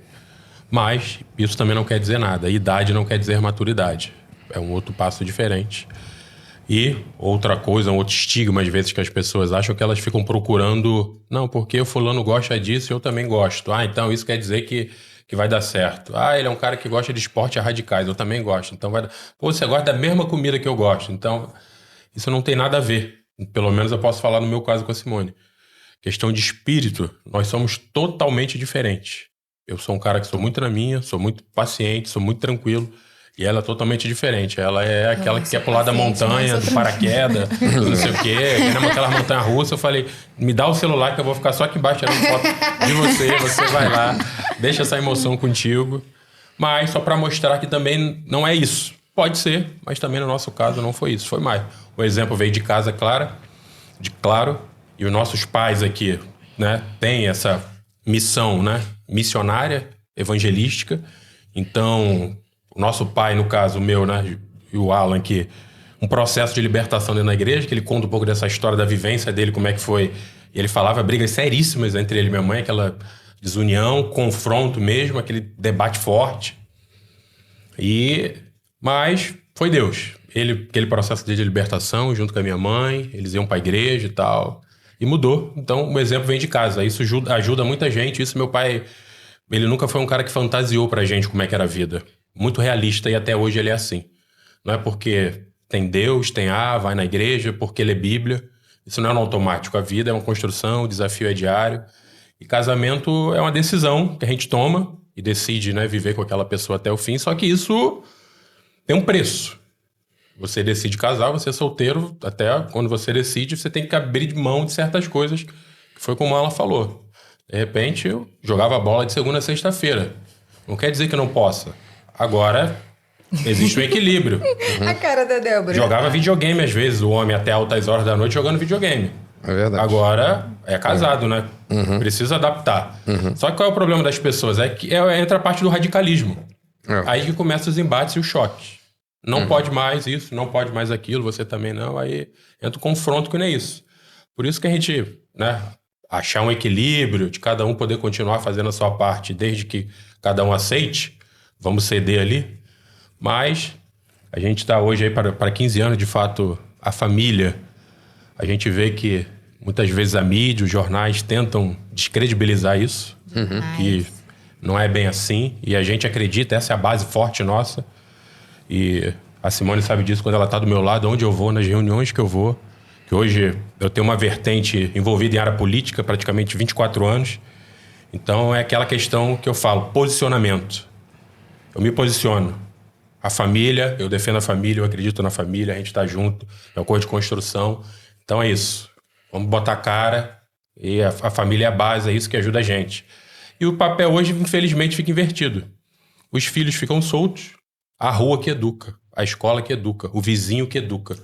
Mas isso também não quer dizer nada. Idade não quer dizer maturidade. É um outro passo diferente. E outra coisa, um outro estigma, às vezes, que as pessoas acham que elas ficam procurando... Não, porque o fulano gosta disso e eu também gosto. Então isso quer dizer que vai dar certo. Ele é um cara que gosta de esportes radicais, eu também gosto. Então vai dar... Pô, você gosta da mesma comida que eu gosto. Então isso não tem nada a ver. Pelo menos eu posso falar no meu caso com a Simone. Questão de espírito, nós somos totalmente diferentes. Eu sou um cara que sou muito na minha, sou muito paciente, sou muito tranquilo. E ela é totalmente diferente. Ela é aquela que quer pular da montanha, do paraquedas, não sei o quê. Querendo aquela montanha russa. Eu falei, me dá o celular que eu vou ficar só aqui embaixo tirando foto de você. Você vai lá, deixa essa emoção contigo. Mas só para mostrar que também não é isso. Pode ser, mas também no nosso caso não foi isso. Foi mais. O exemplo veio de casa, claro. E os nossos pais aqui, né, têm essa missão, né, missionária, evangelística. Então... O nosso pai, no caso, o meu, né, e o Alan aqui, um processo de libertação dentro da igreja, que ele conta um pouco dessa história da vivência dele, como é que foi. E ele falava brigas seríssimas entre ele e minha mãe, aquela desunião, confronto mesmo, aquele debate forte. Mas foi Deus. Aquele processo de libertação, junto com a minha mãe, eles iam para a igreja e tal, e mudou. Então, o exemplo vem de casa. Isso ajuda muita gente. Isso meu pai, ele nunca foi um cara que fantasiou pra gente como é que era a vida. Muito realista, e até hoje ele é assim. Não é porque tem Deus, vai na igreja, porque lê Bíblia. Isso não é no automático. A vida é uma construção, o desafio é diário. E casamento é uma decisão que a gente toma e decide, né, viver com aquela pessoa até o fim. Só que isso tem um preço. Você decide casar, você é solteiro, até quando você decide, você tem que abrir mão de certas coisas, que foi como ela falou. De repente, eu jogava bola de segunda a sexta-feira. Não quer dizer que eu não possa. Agora, existe um equilíbrio. A cara da Débora. Jogava videogame, às vezes, o homem até altas horas da noite jogando videogame. É verdade. Agora, é casado, né? Precisa adaptar. Só que qual é o problema das pessoas? É que entra a parte do radicalismo. Aí que começam os embates e os choques. Não pode mais isso, não pode mais aquilo, você também não. Aí entra o confronto que não é isso. Por isso que a gente, né, achar um equilíbrio de cada um poder continuar fazendo a sua parte, desde que cada um aceite. Vamos ceder ali, mas a gente está hoje aí para 15 anos, de fato, a família. A gente vê que muitas vezes a mídia, os jornais tentam descredibilizar isso, que não é bem assim, e a gente acredita, essa é a base forte nossa. E a Simone sabe disso quando ela está do meu lado, onde eu vou, nas reuniões que eu vou, que hoje eu tenho uma vertente envolvida em área política, praticamente 24 anos. Então é aquela questão que eu falo, posicionamento. Eu me posiciono. A família, eu defendo a família, eu acredito na família, a gente tá junto, é um acordo de construção. Então é isso. Vamos botar a cara e a família é a base, é isso que ajuda a gente. E o papel hoje, infelizmente, fica invertido. Os filhos ficam soltos, a rua que educa, a escola que educa, o vizinho que educa.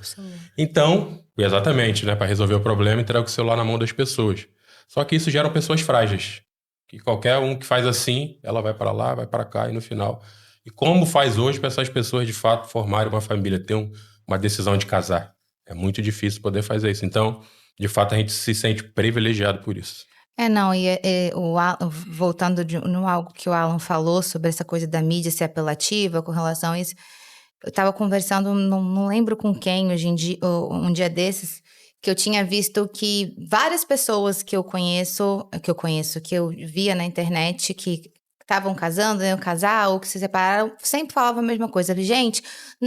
Então, exatamente, né, para resolver o problema, entrega o celular na mão das pessoas. Só que isso gera pessoas frágeis. Que qualquer um que faz assim, ela vai para lá, vai para cá e no final. E como faz hoje para essas pessoas de fato formarem uma família, ter uma decisão de casar? É muito difícil poder fazer isso. Então, de fato, a gente se sente privilegiado por isso. Voltando no algo que o Alan falou sobre essa coisa da mídia ser apelativa com relação a isso, eu estava conversando, não lembro com quem hoje em dia, um dia desses, que eu tinha visto que várias pessoas que eu via na internet, que estavam casando, iam casar ou que se separaram, sempre falavam a mesma coisa. Gente,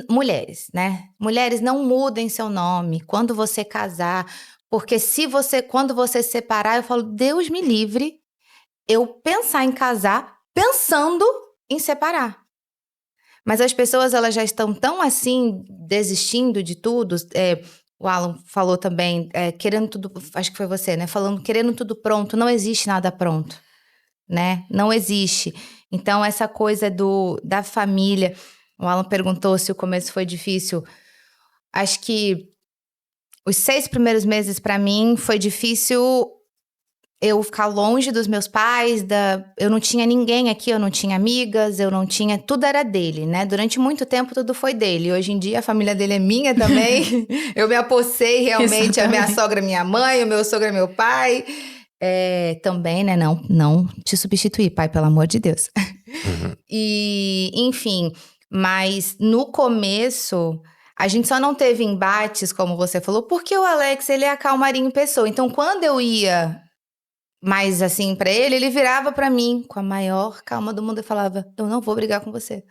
mulheres, né? Mulheres, não mudem seu nome quando você casar, porque quando você se separar, eu falo, Deus me livre, eu pensar em casar pensando em separar. Mas as pessoas, elas já estão tão assim, desistindo de tudo, o Alan falou também, querendo tudo, acho que foi você, né? Falando, querendo tudo pronto, não existe nada pronto, né? Não existe. Então, essa coisa da família, o Alan perguntou se o começo foi difícil. Acho que os 6 primeiros meses para mim foi difícil eu ficar longe dos meus pais, eu não tinha ninguém aqui, eu não tinha amigas, eu não tinha... Tudo era dele, né? Durante muito tempo tudo foi dele. Hoje em dia a família dele é minha também. Eu me apossei realmente, a minha sogra é minha mãe, o meu sogro é meu pai. Também, né? Não te substituir, pai, pelo amor de Deus. Uhum. E, enfim, mas no começo... A gente só não teve embates, como você falou, porque o Alex, ele é a calmaria em pessoa. Então, quando eu ia mais assim pra ele virava pra mim com a maior calma do mundo e falava, eu não vou brigar com você.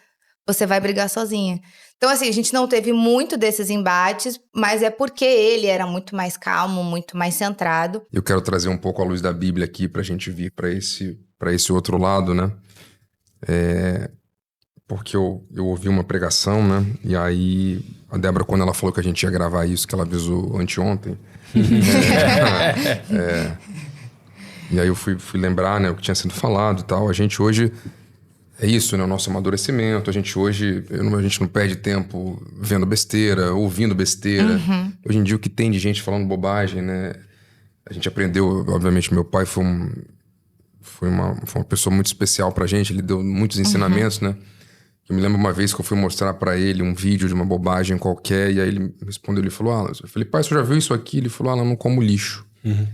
Você vai brigar sozinha. Então, assim, a gente não teve muito desses embates, mas é porque ele era muito mais calmo, muito mais centrado. Eu quero trazer um pouco a luz da Bíblia aqui pra gente vir pra esse outro lado, né? Porque eu ouvi uma pregação, né? E aí, a Débora, quando ela falou que a gente ia gravar isso, que ela avisou anteontem... E aí eu fui lembrar, né, o que tinha sido falado e tal. A gente hoje... É isso, né? O nosso amadurecimento. A gente hoje... a gente não perde tempo vendo besteira, ouvindo besteira. Uhum. Hoje em dia, o que tem de gente falando bobagem, né? A gente aprendeu... Obviamente, meu pai foi uma pessoa muito especial pra gente. Ele deu muitos ensinamentos, né? Eu me lembro uma vez que eu fui mostrar pra ele um vídeo de uma bobagem qualquer. E aí ele respondeu, ele falou... eu falei, pai, você já viu isso aqui? Ele falou, eu não como lixo. Uhum.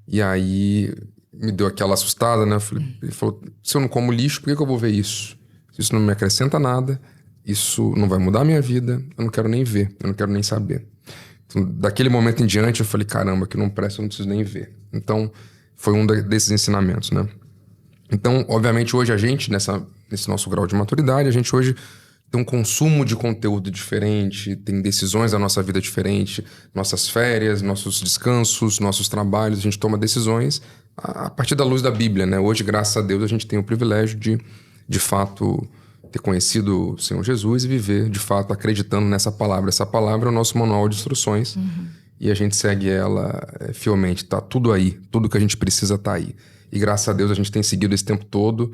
E aí... me deu aquela assustada, né? Ele falou, se eu não como lixo, por que eu vou ver isso? Se isso não me acrescenta nada, isso não vai mudar a minha vida, eu não quero nem ver, eu não quero nem saber. Então, daquele momento em diante, eu falei, caramba, que não presta, eu não preciso nem ver. Então, foi um desses ensinamentos, né? Então, obviamente, hoje a gente, nesse nosso grau de maturidade, a gente hoje tem um consumo de conteúdo diferente, tem decisões da nossa vida diferente, nossas férias, nossos descansos, nossos trabalhos, a gente toma decisões a partir da luz da Bíblia, né? Hoje, graças a Deus, a gente tem o privilégio de fato, ter conhecido o Senhor Jesus e viver, de fato, acreditando nessa palavra. Essa palavra é o nosso manual de instruções e a gente segue ela fielmente. Tá tudo aí, tudo que a gente precisa tá aí. E graças a Deus a gente tem seguido esse tempo todo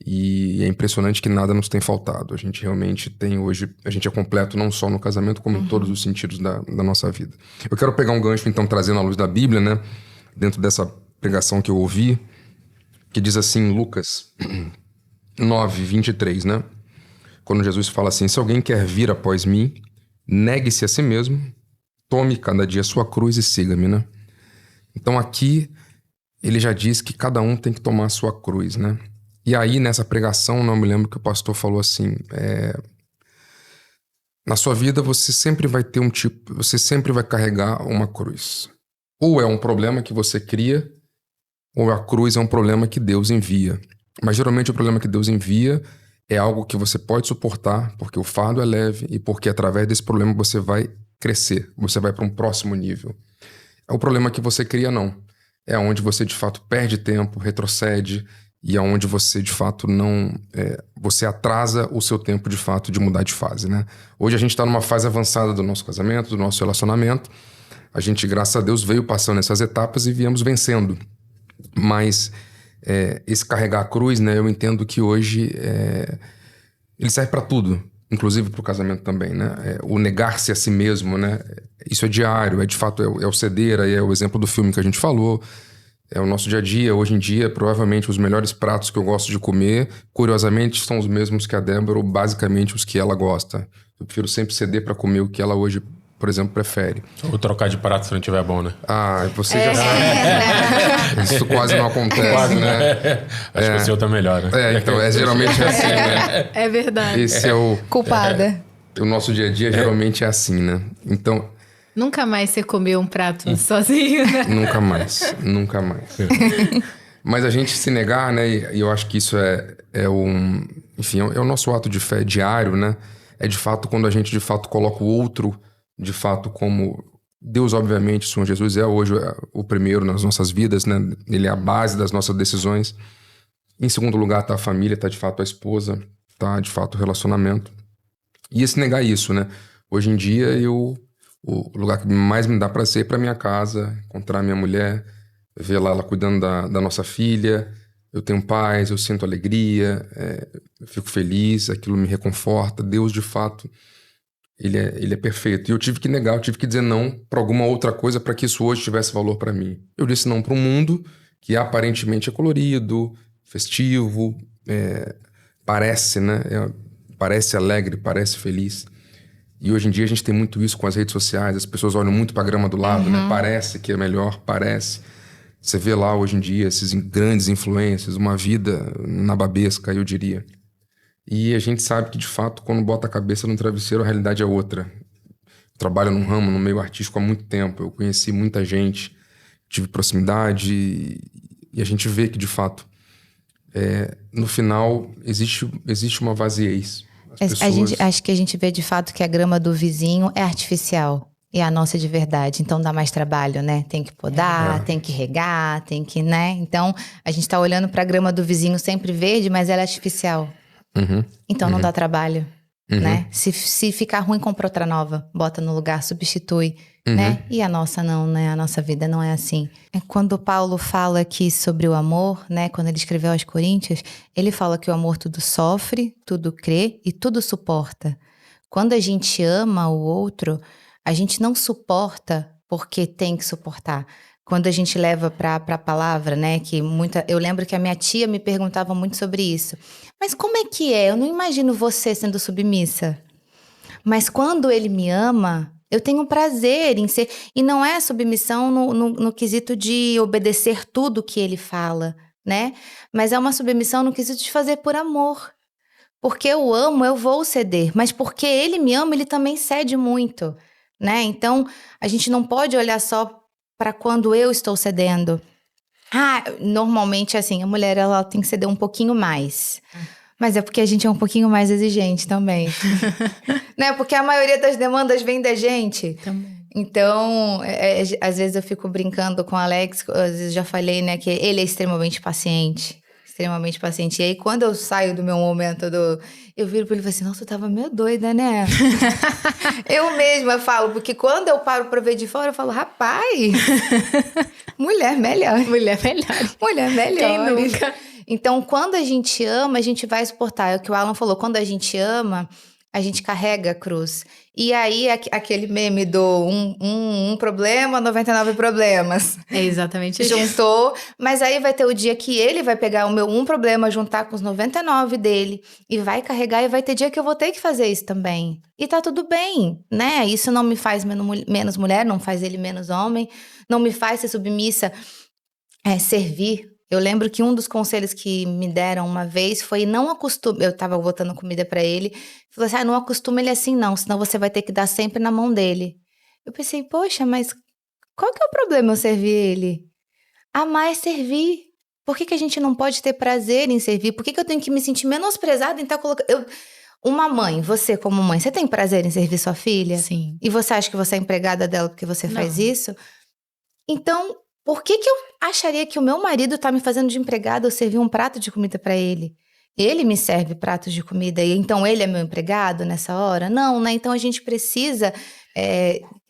e é impressionante que nada nos tem faltado. A gente realmente tem hoje... A gente é completo não só no casamento, como em todos os sentidos da nossa vida. Eu quero pegar um gancho, então, trazendo a luz da Bíblia, né? Dentro dessa pregação que eu ouvi, que diz assim, Lucas 9, 23, né? Quando Jesus fala assim, se alguém quer vir após mim, negue-se a si mesmo, tome cada dia a sua cruz e siga-me, né? Então aqui, ele já diz que cada um tem que tomar a sua cruz, né? E aí, nessa pregação, não me lembro que o pastor falou assim, na sua vida você sempre vai ter você sempre vai carregar uma cruz. Ou é um problema que você cria, ou a cruz é um problema que Deus envia. Mas geralmente o problema que Deus envia é algo que você pode suportar, porque o fardo é leve e porque através desse problema você vai crescer, você vai para um próximo nível. É o problema que você cria, não. É onde você de fato perde tempo, retrocede e é onde você de fato não... você atrasa o seu tempo de fato de mudar de fase, né? Hoje a gente está numa fase avançada do nosso casamento, do nosso relacionamento. A gente, graças a Deus, veio passando essas etapas e viemos vencendo. Mas esse carregar a cruz, né, eu entendo que hoje ele serve para tudo, inclusive para o casamento também, né? O negar-se a si mesmo, né? Isso é diário, de fato é o ceder, aí é o exemplo do filme que a gente falou, é o nosso dia a dia. Hoje em dia, provavelmente os melhores pratos que eu gosto de comer, curiosamente, são os mesmos que a Débora, ou basicamente os que ela gosta. Eu prefiro sempre ceder para comer o que ela hoje, por exemplo, prefere. Ou trocar de prato se não tiver bom, né? Ah, você já sabe. Isso quase não acontece, quase, né? Acho que o seu tá melhor, né? Então, geralmente é assim, né? É verdade. Esse é o... Culpada. O nosso dia a dia geralmente é assim, né? Então... Nunca mais você comeu um prato sozinho, né? Nunca mais. Mas a gente se negar, né? E eu acho que isso enfim, é o nosso ato de fé diário, né? É de fato quando a gente de fato coloca o outro de fato como... Deus, obviamente, o Senhor Jesus é hoje o primeiro nas nossas vidas, né? Ele é a base das nossas decisões. Em segundo lugar tá a família, tá de fato a esposa, tá de fato o relacionamento. E esse negar isso, né? Hoje em dia o lugar que mais me dá prazer é ir pra minha casa, encontrar minha mulher, ver lá ela cuidando da nossa filha. Eu tenho paz, eu sinto alegria, eu fico feliz, aquilo me reconforta. Deus, de fato, ele é perfeito. E eu tive que negar, eu tive que dizer não para alguma outra coisa para que isso hoje tivesse valor para mim. Eu disse não para um mundo que aparentemente é colorido, festivo, parece, né? Parece alegre, parece feliz. E hoje em dia a gente tem muito isso com as redes sociais, as pessoas olham muito para a grama do lado, né? Parece que é melhor, parece. Você vê lá hoje em dia esses grandes influencers, uma vida nababesca, eu diria. E a gente sabe que, de fato, quando bota a cabeça no travesseiro, a realidade é outra. Eu trabalho num ramo, no meio artístico há muito tempo, eu conheci muita gente, tive proximidade e a gente vê que, de fato, no final, existe uma vaziez. Acho que a gente vê de fato que a grama do vizinho é artificial e a nossa de verdade. Então dá mais trabalho, né? Tem que podar, tem que regar, tem que, né? Então a gente tá olhando pra grama do vizinho sempre verde, mas ela é artificial. Então não dá trabalho, né? Se ficar ruim, compra outra nova, bota no lugar, substitui, né? E a nossa não, né? A nossa vida não é assim. Quando Paulo fala aqui sobre o amor, né? Quando ele escreveu aos Coríntios, ele fala que o amor tudo sofre, tudo crê e tudo suporta. Quando a gente ama o outro, a gente não suporta porque tem que suportar. Quando a gente leva para a palavra, né? Eu lembro que a minha tia me perguntava muito sobre isso. Mas como é que é? Eu não imagino você sendo submissa. Mas quando ele me ama, eu tenho prazer em ser... E não é submissão no quesito de obedecer tudo que ele fala, né? Mas é uma submissão no quesito de fazer por amor. Porque eu amo, eu vou ceder. Mas porque ele me ama, ele também cede muito, né? Então, a gente não pode olhar só para quando eu estou cedendo. Normalmente, assim, a mulher ela tem que ceder um pouquinho mais. Mas é porque a gente é um pouquinho mais exigente também. Né? Porque a maioria das demandas vem da gente. Também. Então, às vezes eu fico brincando com o Alex, às vezes já falei, né, que ele é extremamente paciente. Extremamente paciente. E aí, quando eu saio do meu momento eu viro pra ele e falo assim, nossa, tu tava meio doida, né? Eu mesma falo, porque quando eu paro pra ver de fora, eu falo, rapaz, mulher melhor. Mulher melhor. Mulher melhor. Quem nunca? Então, quando a gente ama, a gente vai suportar. É o que o Alan falou, quando a gente ama, a gente carrega a cruz. E aí, aquele meme do um problema, 99 problemas. É exatamente isso. Juntou, mas aí vai ter o dia que ele vai pegar o meu problema, juntar com os 99 dele, e vai carregar, e vai ter dia que eu vou ter que fazer isso também. E tá tudo bem, né? Isso não me faz menos mulher, não faz ele menos homem, não me faz ser submissa, servir. Eu lembro que um dos conselhos que me deram uma vez foi não acostume... Eu tava botando comida pra ele. Falou assim, não acostuma ele assim não, senão você vai ter que dar sempre na mão dele. Eu pensei, poxa, mas qual que é o problema eu servir ele? Amar é servir. Por que a gente não pode ter prazer em servir? Por que eu tenho que me sentir menosprezada em estar colocando... Uma mãe, você como mãe, você tem prazer em servir sua filha? Sim. E você acha que você é empregada dela porque você faz isso? Então... Por que eu acharia que o meu marido tá me fazendo de empregada eu servir um prato de comida pra ele? Ele me serve pratos de comida e então ele é meu empregado nessa hora? Não, né? Então a gente precisa...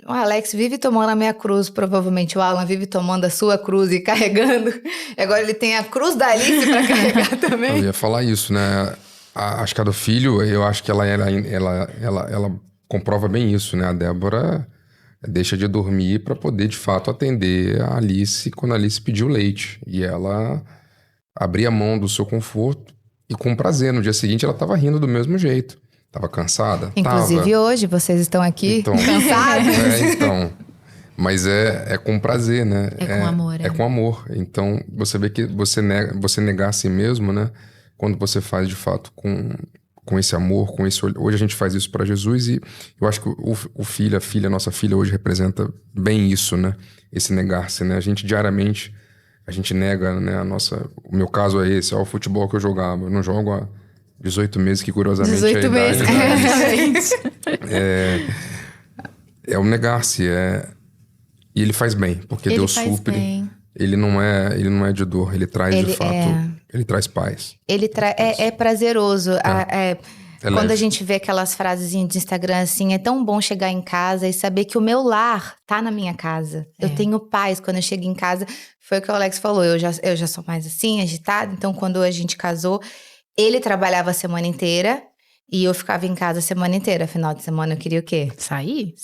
O Alex vive tomando a minha cruz, provavelmente o Alan vive tomando a sua cruz e carregando. Agora ele tem a cruz da Alice pra carregar também. Eu ia falar isso, né? Acho que a do filho, eu acho que ela comprova bem isso, né? A Débora... deixa de dormir para poder, de fato, atender a Alice quando a Alice pediu leite. E ela abria mão do seu conforto e com prazer. No dia seguinte, ela estava rindo do mesmo jeito. Estava cansada? Inclusive hoje, vocês estão aqui cansados. Mas é com prazer, né? É com amor. É com amor. Então, você vê que você negar a si mesmo, né? Quando você faz, de fato, com esse amor, com esse... Hoje a gente faz isso para Jesus e eu acho que a nossa filha hoje representa bem isso, né? Esse negar-se, né? A gente diariamente, a gente nega, né? O meu caso é esse, o futebol que eu jogava. Eu não jogo há 18 meses, que curiosamente 18 meses. É o negar-se, e ele faz bem, porque Deus supre. Bem. Ele não é de dor, ele traz de fato... Ele traz paz. É prazeroso. Quando a gente vê aquelas frasezinhas de Instagram assim, é tão bom chegar em casa e saber que o meu lar tá na minha casa. Eu tenho paz quando eu chego em casa. Foi o que o Alex falou, eu já sou mais assim, agitada. Então, quando a gente casou, ele trabalhava a semana inteira e eu ficava em casa a semana inteira. Final de semana eu queria o quê? Sair.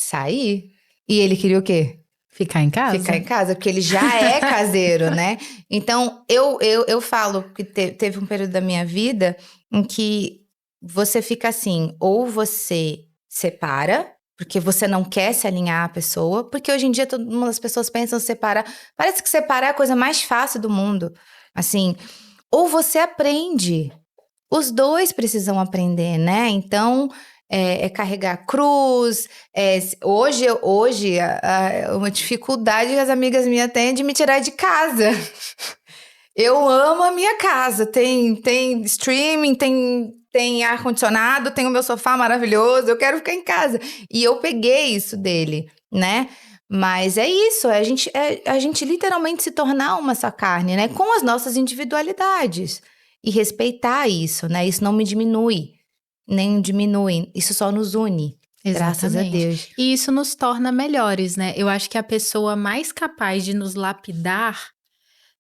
E ele queria o quê? Ficar em casa, porque ele já é caseiro, né? Então, eu falo que teve um período da minha vida em que você fica assim, ou você separa, porque você não quer se alinhar à pessoa, porque hoje em dia todas as pessoas pensam separar, parece que separar é a coisa mais fácil do mundo, assim, ou você aprende, os dois precisam aprender, né? Então, carregar cruz, hoje uma dificuldade que as amigas minhas têm é de me tirar de casa. Eu amo a minha casa, tem streaming, tem ar-condicionado, tem o meu sofá maravilhoso, eu quero ficar em casa. E eu peguei isso dele, né? Mas é isso, a gente literalmente se tornar uma só carne, né? Com as nossas individualidades. E respeitar isso, né? Isso não me diminui, nem diminui, isso só nos une. Exatamente. Graças a Deus. E isso nos torna melhores, né? Eu acho que a pessoa mais capaz de nos lapidar,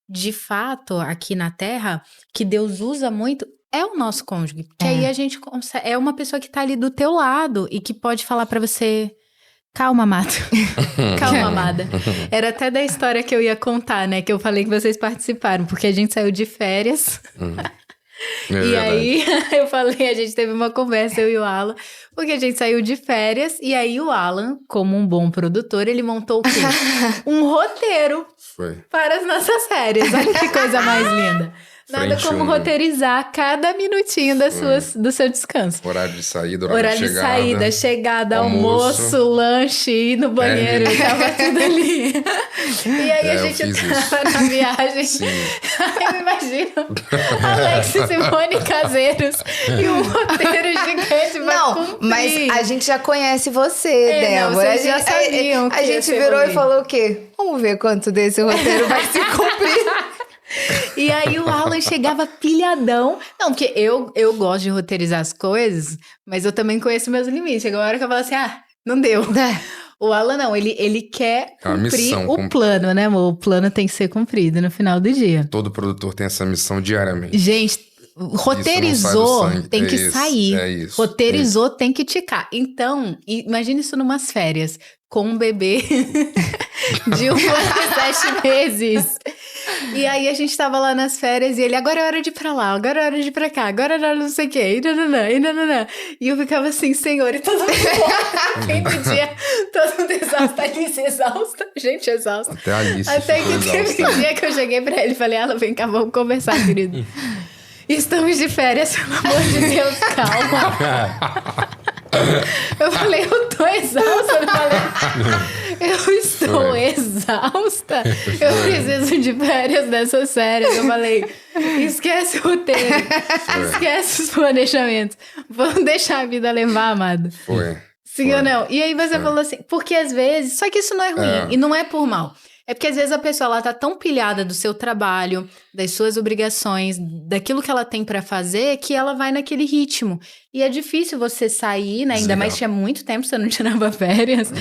de fato, aqui na Terra, que Deus usa muito, é o nosso cônjuge. Que aí a gente consegue, é uma pessoa que tá ali do teu lado e que pode falar pra você, calma, amado. Calma, amada. Era até da história que eu ia contar, né? Que eu falei que vocês participaram, porque a gente saiu de férias. E aí, eu falei, a gente teve uma conversa, eu e o Alan, porque a gente saiu de férias, e aí o Alan, como um bom produtor, ele montou o quê? Um roteiro para as nossas férias. Olha que coisa mais linda. Nada como roteirizar cada minutinho do seu descanso. Horário de saída, horário de saída, chegada, almoço, lanche, ir no banheiro, tava tudo ali. E aí a gente tava na viagem. Sim. Eu imagino Alex e Simone caseiros e um roteiro gigante pra cumprir. Mas a gente já conhece você, Débora. Vocês já sabiam que a gente virou e falou o quê? Vamos ver quanto desse roteiro vai se cumprir. E aí o Alan chegava pilhadão. Não, porque eu gosto de roteirizar as coisas, mas eu também conheço meus limites. Chegou uma hora que eu falo assim, não deu. O Alan não, ele quer cumprir o plano, né, amor? O plano tem que ser cumprido no final do dia. Todo produtor tem essa missão diariamente. Gente, roteirizou, tem que sair. É isso. Roteirizou, tem que ticar. Então, imagina isso numas férias, com um bebê de 1 ano e 7 meses. E aí a gente tava lá nas férias e ele, agora é hora de ir pra lá, agora é hora de ir pra cá, agora é hora de não sei o quê, e eu ficava assim, Senhor, e todo mundo fim do dia, todo mundo exausto, Alice exausta, gente exausta. Até a Alice Até que teve um dia que eu cheguei pra ele e falei, vem cá, vamos conversar, querido. Estamos de férias, pelo amor de Deus, calma. Eu falei, eu tô exausta. Eu estou exausta. Eu preciso de férias dessas férias. Eu falei, esquece o roteiro. Esquece os planejamentos. Vamos deixar a vida levar, amado. Sim ou não? E aí você falou assim, porque às vezes... Só que isso não é ruim e não é por mal. É porque às vezes a pessoa ela tá tão pilhada do seu trabalho, das suas obrigações, daquilo que ela tem pra fazer, que ela vai naquele ritmo. E é difícil você sair, né? Ainda mais tinha muito tempo que você não tirava férias.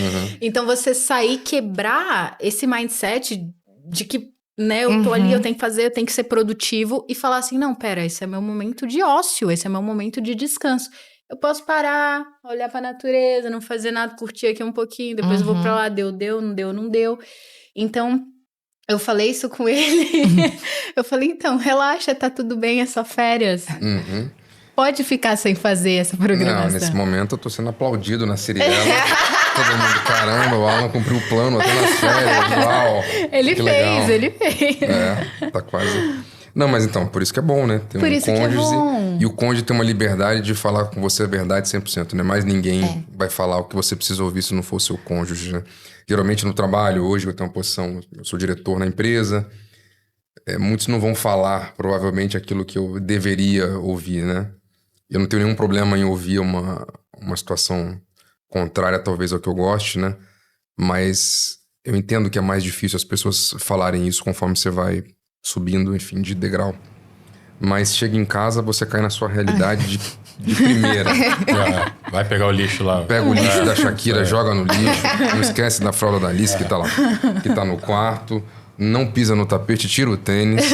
Então você sair, quebrar esse mindset de que, né, eu tô ali, eu tenho que fazer, eu tenho que ser produtivo e falar assim, não, pera, esse é meu momento de ócio, esse é meu momento de descanso. Eu posso parar, olhar pra natureza, não fazer nada, curtir aqui um pouquinho, depois eu vou pra lá, deu, não deu. Então, eu falei isso com ele. Eu falei, então, relaxa, tá tudo bem, é só férias. Pode ficar sem fazer essa programação. Não, nesse momento eu tô sendo aplaudido na Cirela. Todo mundo, caramba, o Alan cumpriu o plano até nas férias. Uau, ele fez. Tá quase... Não, mas então, por isso que é bom, né? Tem por isso cônjuge, que é bom. E o cônjuge tem uma liberdade de falar com você a verdade 100%, né? Mais ninguém vai falar o que você precisa ouvir se não for o seu cônjuge, né? Geralmente no trabalho, hoje eu tenho uma posição, eu sou diretor na empresa, muitos não vão falar, provavelmente, aquilo que eu deveria ouvir, né? Eu não tenho nenhum problema em ouvir uma situação contrária, talvez, ao que eu goste, né? Mas eu entendo que é mais difícil as pessoas falarem isso conforme você vai subindo, enfim, de degrau. Mas chega em casa, você cai na sua realidade de primeira. Vai pegar o lixo lá. Pega o lixo da Shakira, joga no lixo. Não esquece da fralda da Alice que tá lá, que tá no quarto. Não pisa no tapete, tira o tênis.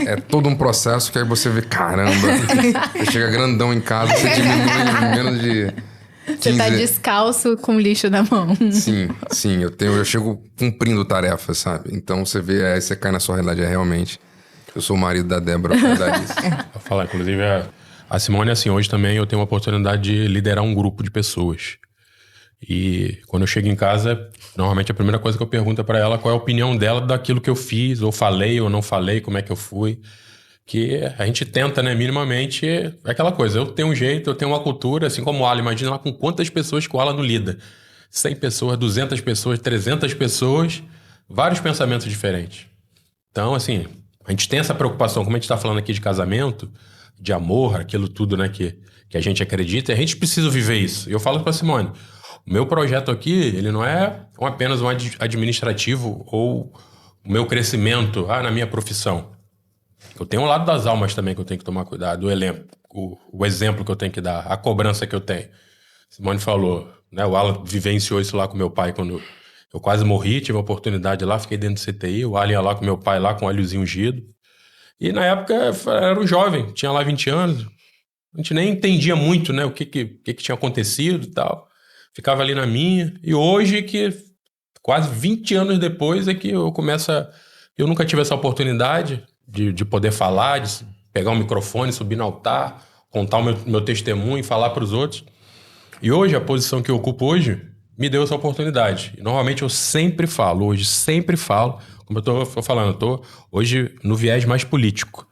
É todo um processo que aí você vê, caramba, você chega grandão em casa, você diminui em menos de 15... Você tá descalço com lixo na mão. Sim, eu chego cumprindo tarefas, sabe? Então você vê, aí você cai na sua realidade, realmente. Eu sou o marido da Débora, da Alice. Vou falar, inclusive, a Simone, assim, hoje também eu tenho a oportunidade de liderar um grupo de pessoas. E quando eu chego em casa, normalmente a primeira coisa que eu pergunto é pra ela qual é a opinião dela daquilo que eu fiz, ou falei, ou não falei, como é que eu fui. Que a gente tenta, né, minimamente, é aquela coisa. Eu tenho um jeito, eu tenho uma cultura, assim como o Alan. Imagina lá com quantas pessoas que o Alan não lida. 100 pessoas, 200 pessoas, 300 pessoas, vários pensamentos diferentes. Então, assim, a gente tem essa preocupação, como a gente tá falando aqui de casamento, de amor, aquilo tudo, né, que a gente acredita, e a gente precisa viver isso. E eu falo pra Simone, o meu projeto aqui, ele não é apenas um administrativo ou o meu crescimento na minha profissão. Eu tenho um lado das almas também que eu tenho que tomar cuidado, o exemplo que eu tenho que dar, a cobrança que eu tenho. Simone falou, né, o Alan vivenciou isso lá com meu pai quando eu quase morri, tive a oportunidade lá, fiquei dentro do CTI, o Alan ia lá com meu pai lá com óleozinho ungido. E na época eu era um jovem, tinha lá 20 anos, a gente nem entendia muito, né, o que tinha acontecido e tal. Ficava ali na minha. E hoje, que quase 20 anos depois, é que eu começo a... Eu nunca tive essa oportunidade de poder falar, de pegar um microfone, subir no altar, contar o meu testemunho e falar para os outros. E hoje, a posição que eu ocupo hoje, me deu essa oportunidade. E normalmente eu sempre falo, como eu tô falando, eu tô hoje no viés mais político.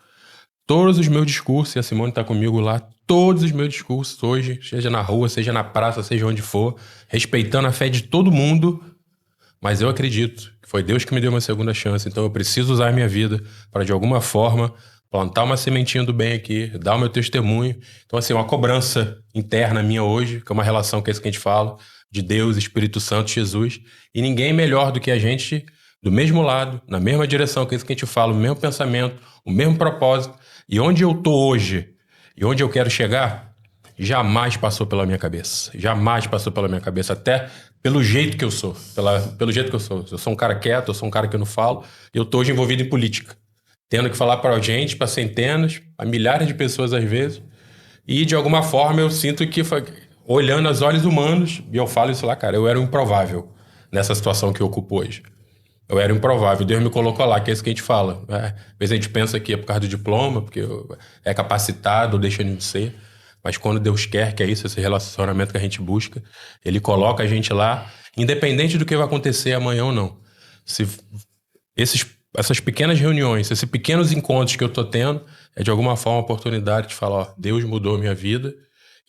Todos os meus discursos, e a Simone está comigo lá, todos os meus discursos hoje, seja na rua, seja na praça, seja onde for, respeitando a fé de todo mundo, mas eu acredito que foi Deus que me deu uma segunda chance, então eu preciso usar a minha vida para, de alguma forma, plantar uma sementinha do bem aqui, dar o meu testemunho. Então, assim, uma cobrança interna minha hoje, que é uma relação que é isso que a gente fala, de Deus, Espírito Santo, Jesus, e ninguém melhor do que a gente, do mesmo lado, na mesma direção, que é isso que a gente fala, o mesmo pensamento, o mesmo propósito. E onde eu tô hoje e onde eu quero chegar, jamais passou pela minha cabeça. Jamais passou pela minha cabeça, até pelo jeito que eu sou. Pelo jeito que eu sou. Eu sou um cara quieto, eu sou um cara que eu não falo. Eu tô hoje envolvido em política. Tendo que falar para gente, para centenas, para milhares de pessoas às vezes. E de alguma forma eu sinto que, olhando aos olhos humanos, e eu falo isso lá, cara, eu era um improvável nessa situação que eu ocupo hoje. Eu era improvável, Deus me colocou lá, que é isso que a gente fala. Às vezes a gente pensa que é por causa do diploma, porque é capacitado ou deixa de ser. Mas quando Deus quer, que é isso, esse relacionamento que a gente busca, Ele coloca a gente lá, independente do que vai acontecer amanhã ou não. Essas pequenas reuniões, esses pequenos encontros que eu tô tendo, é de alguma forma uma oportunidade de falar, ó, Deus mudou a minha vida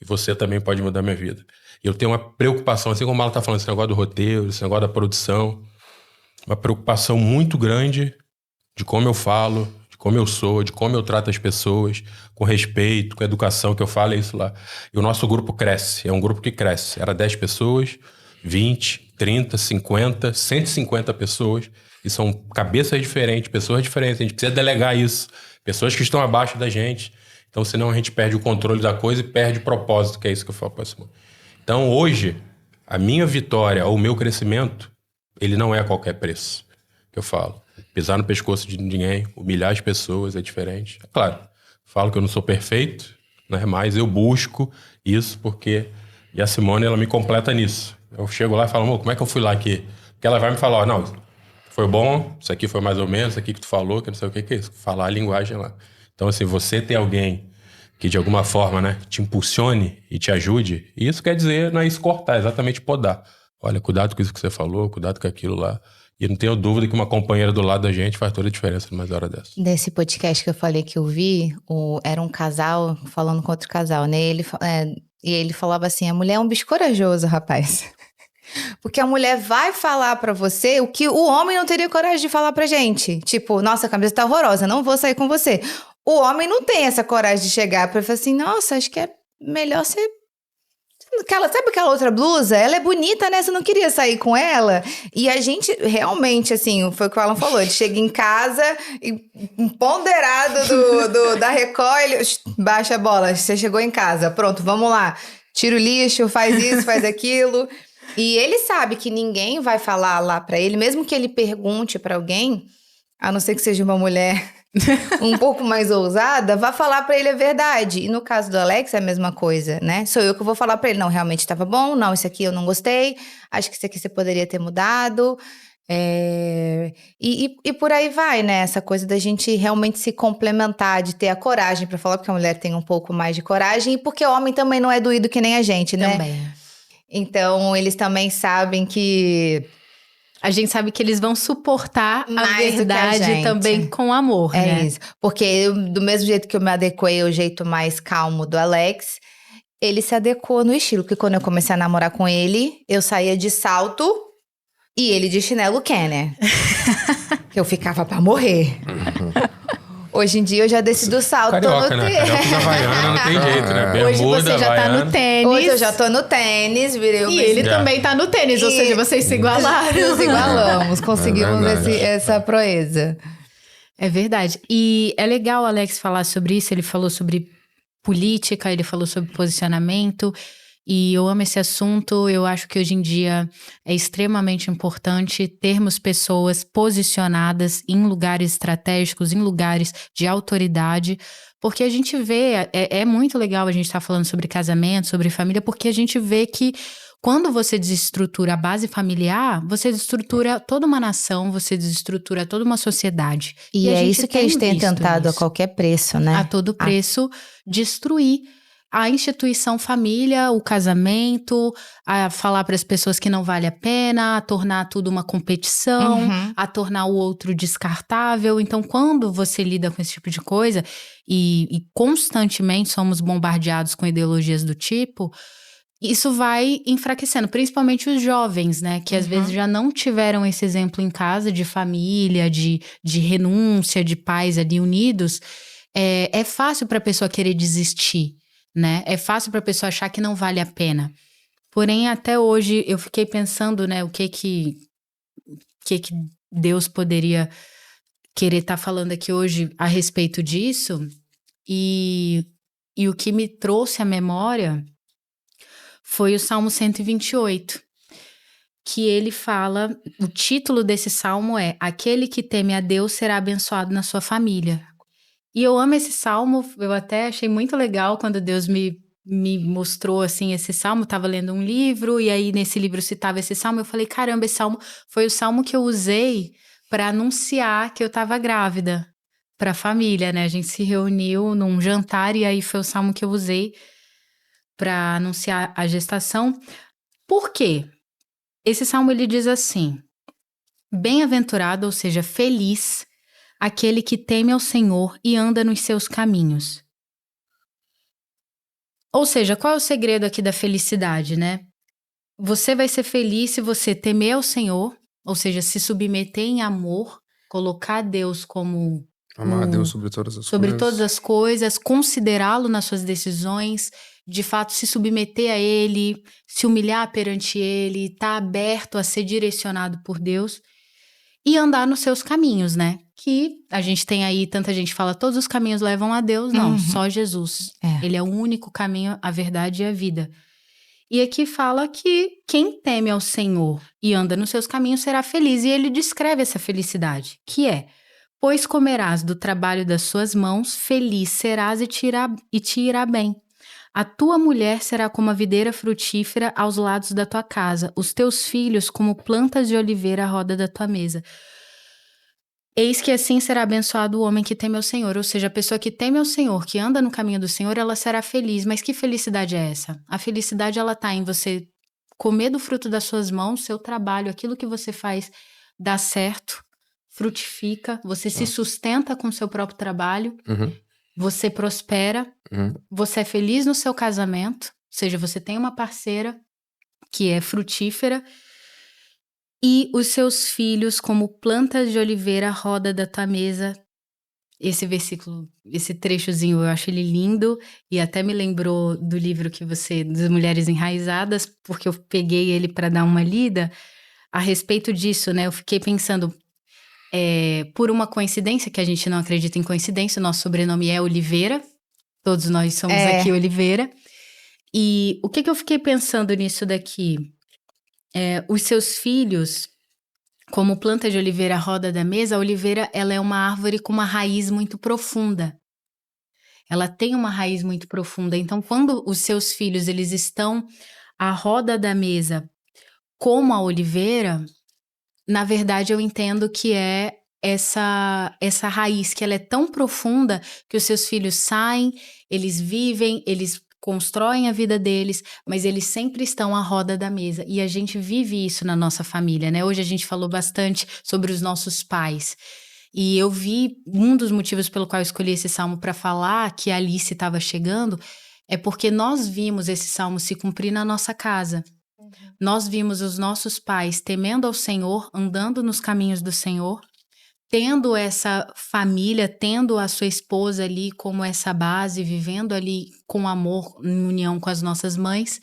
e você também pode mudar a minha vida. E eu tenho uma preocupação, assim como ela tá falando, esse negócio do roteiro, esse negócio da produção, uma preocupação muito grande de como eu falo, de como eu sou, de como eu trato as pessoas, com respeito, com educação, que eu falo, é isso lá. E o nosso grupo cresce, é um grupo que cresce. Era 10 pessoas, 20, 30, 50, 150 pessoas, e são cabeças diferentes, pessoas diferentes. A gente precisa delegar isso, pessoas que estão abaixo da gente. Então, senão a gente perde o controle da coisa e perde o propósito, que é isso que eu falo para Simone. Então, hoje, a minha vitória ou o meu crescimento, ele não é a qualquer preço, que eu falo. Pisar no pescoço de ninguém, humilhar as pessoas é diferente. É claro, falo que eu não sou perfeito, né? Mas eu busco isso porque... E a Simone, ela me completa nisso. Eu chego lá e falo, amor, como é que eu fui lá aqui? Porque ela vai me falar, ó, não, foi bom, isso aqui foi mais ou menos, isso aqui que tu falou, que não sei o que é isso. Falar a linguagem lá. Então, assim, você ter alguém que de alguma forma, né, te impulsione e te ajude, isso quer dizer, não é isso cortar, é exatamente podar. Olha, cuidado com isso que você falou, cuidado com aquilo lá. E não tenho dúvida que uma companheira do lado da gente faz toda a diferença numa hora dessa. Nesse podcast que eu falei que eu vi, era um casal falando com outro casal, né? E ele falava assim, a mulher é um bicho corajoso, rapaz. Porque a mulher vai falar pra você o que o homem não teria coragem de falar pra gente. Tipo, nossa, a camisa tá horrorosa, não vou sair com você. O homem não tem essa coragem de chegar pra falar assim, nossa, acho que é melhor você sabe aquela outra blusa? Ela é bonita, né? Você não queria sair com ela? E a gente, realmente, assim, foi o que o Alan falou. Ele chega em casa, empoderado da Record, ele baixa a bola. Você chegou em casa, pronto, vamos lá. Tira o lixo, faz isso, faz aquilo. E ele sabe que ninguém vai falar lá pra ele, mesmo que ele pergunte pra alguém, a não ser que seja uma mulher um pouco mais ousada, vai falar pra ele a verdade. E no caso do Alex é a mesma coisa, né? Sou eu que vou falar pra ele, não, realmente tava bom, não, isso aqui eu não gostei, acho que isso aqui você poderia ter mudado. E por aí vai, né? Essa coisa da gente realmente se complementar, de ter a coragem pra falar, porque a mulher tem um pouco mais de coragem, e porque o homem também não é doído que nem a gente, né? Também. Então, eles também sabem que... A gente sabe que eles vão suportar a Mais do que a verdade gente. também com amor, né? É isso. Porque do mesmo jeito que eu me adequei ao jeito mais calmo do Alex, ele se adequou no estilo. Porque quando eu comecei a namorar com ele, eu saía de salto e ele de chinelo Kenner. Que eu ficava pra morrer. Hoje em dia eu já desci do salto. Carioca, né? Carioca da Havaiana não tem jeito, né? Hoje Bermuda, você já tá Havaiana. no tênis. Hoje eu já tô no tênis, virei E ele também tá no tênis, ou seja, vocês se igualaram. Nos igualamos, conseguimos verdade. essa proeza. É verdade. E é legal o Alex falar sobre isso. Ele falou sobre política, ele falou sobre posicionamento. E eu amo esse assunto. Eu acho que hoje em dia é extremamente importante termos pessoas posicionadas em lugares estratégicos, em lugares de autoridade. Porque a gente vê, é muito legal a gente estar falando sobre casamento, sobre família, porque a gente vê que quando você desestrutura a base familiar, você desestrutura toda uma nação, você desestrutura toda uma sociedade. E a é gente isso que eles têm visto tentado a isso. qualquer preço, né? A todo preço, destruir a instituição família, o casamento, a falar para as pessoas que não vale a pena, a tornar tudo uma competição, a tornar o outro descartável. Então, quando você lida com esse tipo de coisa, e constantemente somos bombardeados com ideologias do tipo, isso vai enfraquecendo, principalmente os jovens, né? Que às vezes já não tiveram esse exemplo em casa de família, de renúncia, de pais ali unidos. É fácil para a pessoa querer desistir, né? É fácil para a pessoa achar que não vale a pena. Porém, até hoje, eu fiquei pensando, né? O que Deus poderia querer estar falando aqui hoje a respeito disso. E o que me trouxe à memória foi o Salmo 128, que ele fala, o título desse salmo é Aquele que teme a Deus será abençoado na sua família. E eu amo esse salmo, eu até achei muito legal quando Deus me mostrou, assim, esse salmo. Eu tava lendo um livro, e aí nesse livro citava esse salmo, eu falei, caramba, esse salmo foi o salmo que eu usei para anunciar que eu tava grávida pra família, né? A gente se reuniu num jantar, e aí foi o salmo que eu usei para anunciar a gestação. Por quê? Esse salmo, ele diz assim, bem-aventurado, ou seja, feliz, aquele que teme ao Senhor e anda nos seus caminhos. Ou seja, qual é o segredo aqui da felicidade, né? Você vai ser feliz se você temer ao Senhor, ou seja, se submeter em amor, colocar Deus como... Amar a Deus sobre todas as sobre coisas. todas as coisas, considerá-lo nas suas decisões, de fato se submeter a Ele, se humilhar perante Ele, estar aberto a ser direcionado por Deus e andar nos seus caminhos, né? Que a gente tem aí, tanta gente fala, todos os caminhos levam a Deus. Não, só Jesus. Ele é o único caminho, a verdade e a vida. E aqui fala que quem teme ao Senhor e anda nos seus caminhos será feliz. E ele descreve essa felicidade, que é: pois comerás do trabalho das suas mãos, feliz serás e te irá bem. A tua mulher será como a videira frutífera aos lados da tua casa, os teus filhos como plantas de oliveira à roda da tua mesa. Eis que assim será abençoado o homem que teme ao Senhor. Ou seja, a pessoa que teme ao Senhor, que anda no caminho do Senhor, ela será feliz. Mas que felicidade é essa? A felicidade, ela está em você comer do fruto das suas mãos, seu trabalho, aquilo que você faz dá certo, frutifica, você se sustenta com o seu próprio trabalho, você prospera, você é feliz no seu casamento, ou seja, você tem uma parceira que é frutífera, e os seus filhos como plantas de oliveira à roda da tua mesa. esse versículo, esse trechozinho, eu acho ele lindo e até me lembrou do livro das Mulheres Enraizadas, porque eu peguei ele para dar uma lida a respeito disso, né? Eu fiquei pensando, por uma coincidência, que a gente não acredita em coincidência, o nosso sobrenome é Oliveira, todos nós somos aqui Oliveira. E o que eu fiquei pensando nisso daqui? Os seus filhos, como planta de oliveira à roda da mesa, a oliveira ela é uma árvore com uma raiz muito profunda. Ela tem uma raiz muito profunda. Então, quando os seus filhos eles estão à roda da mesa como a oliveira, na verdade eu entendo que é essa raiz, que ela é tão profunda que os seus filhos saem, eles vivem, eles constroem a vida deles, mas eles sempre estão à roda da mesa. E a gente vive isso na nossa família, né? Hoje a gente falou bastante sobre os nossos pais. E eu vi, um dos motivos pelo qual eu escolhi esse salmo para falar que a Alice estava chegando, é porque nós vimos esse salmo se cumprir na nossa casa. Nós vimos os nossos pais temendo ao Senhor, andando nos caminhos do Senhor, tendo essa família, tendo a sua esposa ali como essa base, vivendo ali com amor, em união com as nossas mães.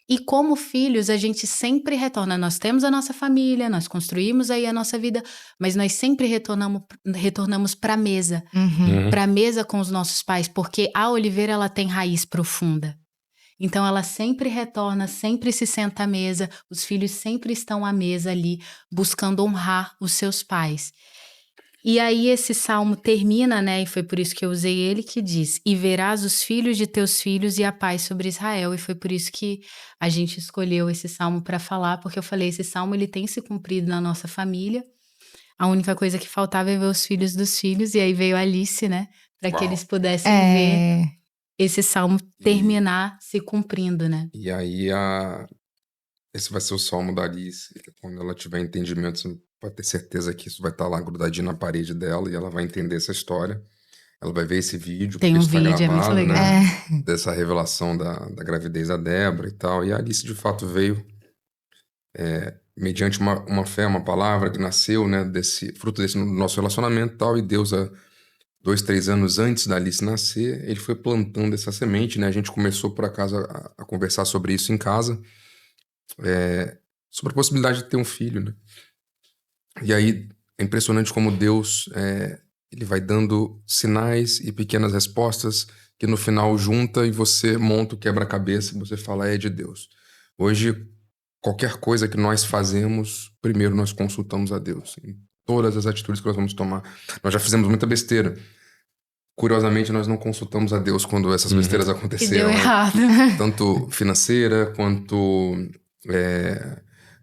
E como filhos, a gente sempre retorna. Nós temos a nossa família, nós construímos aí a nossa vida, mas nós sempre retornamos para a mesa. Para a mesa com os nossos pais, porque a oliveira ela tem raiz profunda. Então ela sempre retorna, sempre se senta à mesa, os filhos sempre estão à mesa ali, buscando honrar os seus pais. E aí esse salmo termina, né, e foi por isso que eu usei ele, que diz: e verás os filhos de teus filhos e a paz sobre Israel. E foi por isso que a gente escolheu esse salmo para falar, porque eu falei, esse salmo ele tem se cumprido na nossa família. A única coisa que faltava é ver os filhos dos filhos, e aí veio a Alice, né, para que eles pudessem ver esse salmo terminar se cumprindo, né. E aí esse vai ser o salmo da Alice, quando ela tiver entendimento, você pode ter certeza que isso vai estar lá grudadinho na parede dela e ela vai entender essa história. Ela vai ver esse vídeo, tem um vídeo, tá gravado, é muito legal. Né? Dessa revelação da gravidez da Débora e tal. E a Alice, de fato, veio mediante uma fé, uma palavra que nasceu, né, fruto desse nosso relacionamento e tal. E Deus, há 2, 3 anos antes da Alice nascer, ele foi plantando essa semente, né? A gente começou, por acaso, a conversar sobre isso em casa. Sobre a possibilidade de ter um filho, né? E aí é impressionante como Deus ele vai dando sinais e pequenas respostas que no final junta e você monta o quebra-cabeça e você fala, é de Deus. Hoje, qualquer coisa que nós fazemos, primeiro nós consultamos a Deus. Em todas as atitudes que nós vamos tomar. Nós já fizemos muita besteira. Curiosamente, nós não consultamos a Deus quando essas besteiras aconteceram. E deu errado. Tanto financeira, quanto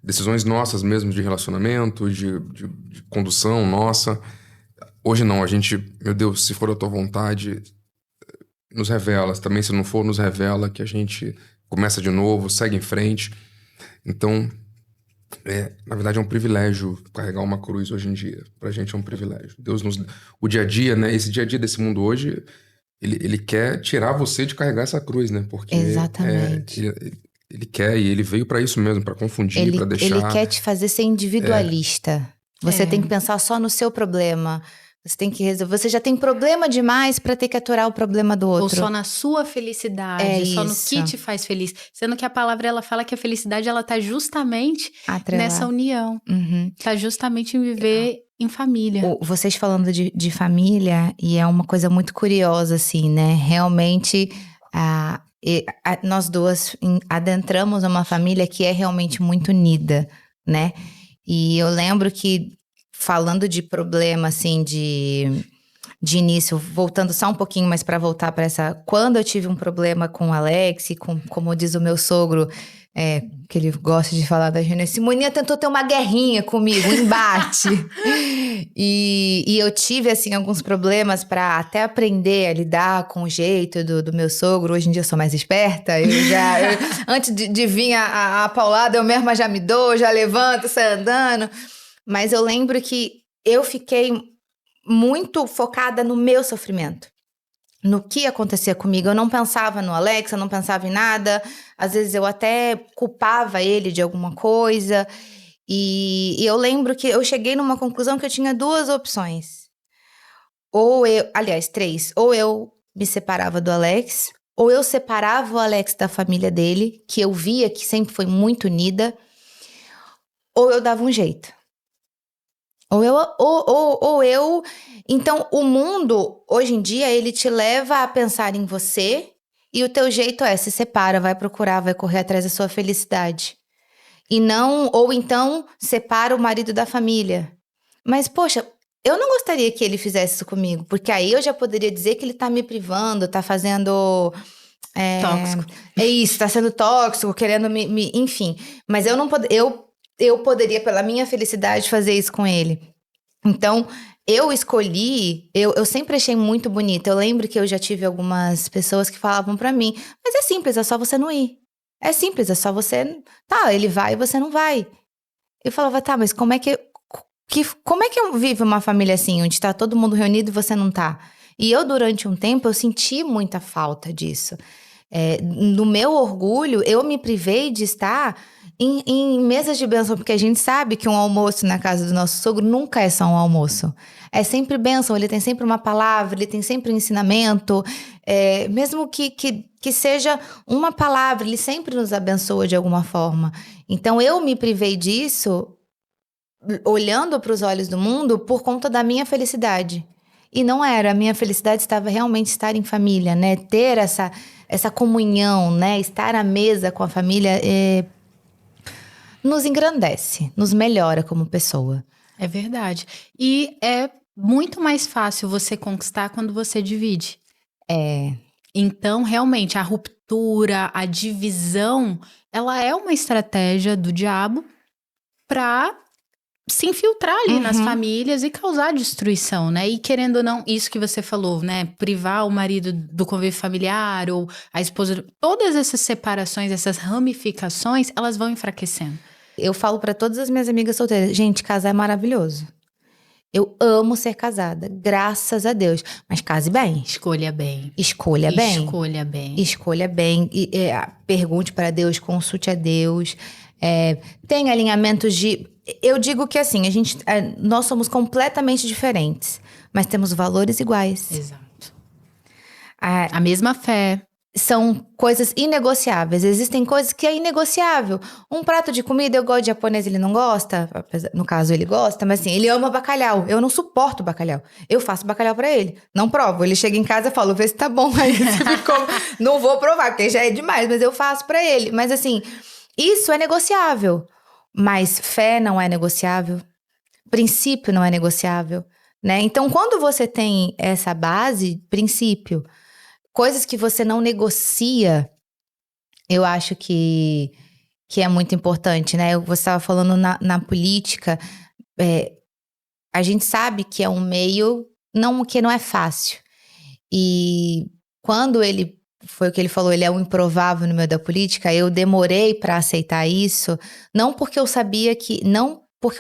decisões nossas mesmo de relacionamento, de condução nossa. Hoje não, a gente, meu Deus, se for a tua vontade, nos revela. Também se não for, nos revela, que a gente começa de novo, segue em frente. Então, na verdade é um privilégio carregar uma cruz hoje em dia. Pra gente é um privilégio. Deus o dia a dia, né? Esse dia a dia desse mundo hoje, ele quer tirar você de carregar essa cruz, né? Porque exatamente. Ele quer, e ele veio pra isso mesmo, pra confundir, pra deixar... Ele quer te fazer ser individualista. Você tem que pensar só no seu problema. Você tem que resolver. Você já tem problema demais pra ter que aturar o problema do outro. Ou só na sua felicidade, só no que te faz feliz. Sendo que a palavra, ela fala que a felicidade, ela tá justamente nessa união. Tá justamente em viver em família. Vocês falando de família, e é uma coisa muito curiosa, assim, né? Realmente, nós duas adentramos uma família que é realmente muito unida, né? E eu lembro que, falando de problema, assim, de início, voltando só um pouquinho, mas para voltar para essa... Quando eu tive um problema com o Alex, como diz o meu sogro, que ele gosta de falar da Júnia, Simoninha tentou ter uma guerrinha comigo, um embate. e eu tive, assim, alguns problemas para até aprender a lidar com o jeito do meu sogro. Hoje em dia eu sou mais esperta, antes de vir a paulada, eu mesma já me dou, já levanto, saio andando. Mas eu lembro que eu fiquei muito focada no meu sofrimento, no que acontecia comigo. Eu não pensava no Alex, eu não pensava em nada. Às vezes eu até culpava ele de alguma coisa. E eu lembro que eu cheguei numa conclusão que eu tinha 2 opções. aliás, 3, ou eu me separava do Alex, ou eu separava o Alex da família dele, que eu via que sempre foi muito unida, ou eu dava um jeito. Ou eu... Então, o mundo, hoje em dia, ele te leva a pensar em você, e o teu jeito se separa, vai procurar, vai correr atrás da sua felicidade. E não... Ou então, separa o marido da família. Mas, poxa, eu não gostaria que ele fizesse isso comigo, porque aí eu já poderia dizer que ele tá me privando, tá fazendo... Tóxico. É isso, tá sendo tóxico, querendo me enfim. Mas eu não eu poderia, pela minha felicidade, fazer isso com ele. Então, eu escolhi... Eu sempre achei muito bonito. Eu lembro que eu já tive algumas pessoas que falavam pra mim, mas é simples, é só você não ir. É simples, é só você... Tá, ele vai e você não vai. Eu falava, tá, mas como é que eu vivo uma família assim, onde tá todo mundo reunido e você não tá? E eu, durante um tempo, eu senti muita falta disso. No meu orgulho, eu me privei de estar em mesas de bênção, porque a gente sabe que um almoço na casa do nosso sogro nunca é só um almoço. É sempre bênção, ele tem sempre uma palavra, ele tem sempre um ensinamento. Mesmo que seja uma palavra, ele sempre nos abençoa de alguma forma. Então, eu me privei disso... olhando para os olhos do mundo por conta da minha felicidade. E não era, a minha felicidade estava realmente estar em família, né? Ter essa comunhão, né? Estar à mesa com a família nos engrandece, nos melhora como pessoa. É verdade. E é muito mais fácil você conquistar quando você divide. Então, realmente, a ruptura, a divisão, ela é uma estratégia do diabo para se infiltrar ali nas famílias e causar destruição, né? E querendo ou não, isso que você falou, né? Privar o marido do convívio familiar ou a esposa... Todas essas separações, essas ramificações, elas vão enfraquecendo. Eu falo para todas as minhas amigas solteiras, gente, casar é maravilhoso. Eu amo ser casada, graças a Deus. Mas case bem. Escolha bem. Escolha bem. Escolha bem. Escolha bem. Pergunte para Deus, consulte a Deus. Tem alinhamentos de... Eu digo que assim, nós somos completamente diferentes, mas temos valores iguais. Exato. A mesma fé. São coisas inegociáveis. Existem coisas que é inegociável. Um prato de comida, eu gosto de japonês, ele não gosta. No caso, ele gosta, mas assim, ele ama bacalhau. Eu não suporto bacalhau. Eu faço bacalhau pra ele. Não provo. Ele chega em casa e fala, vê se tá bom. Aí você ficou... Não vou provar, porque já é demais, mas eu faço pra ele. Mas assim, isso é negociável. Mas fé não é negociável. Princípio não é negociável, né? Então, quando você tem essa base, princípio... Coisas que você não negocia, eu acho que é muito importante, né? Você estava falando na política, a gente sabe que é um meio que não é fácil. E quando foi o que ele falou, ele é um improvável no meio da política, eu demorei para aceitar isso, não porque eu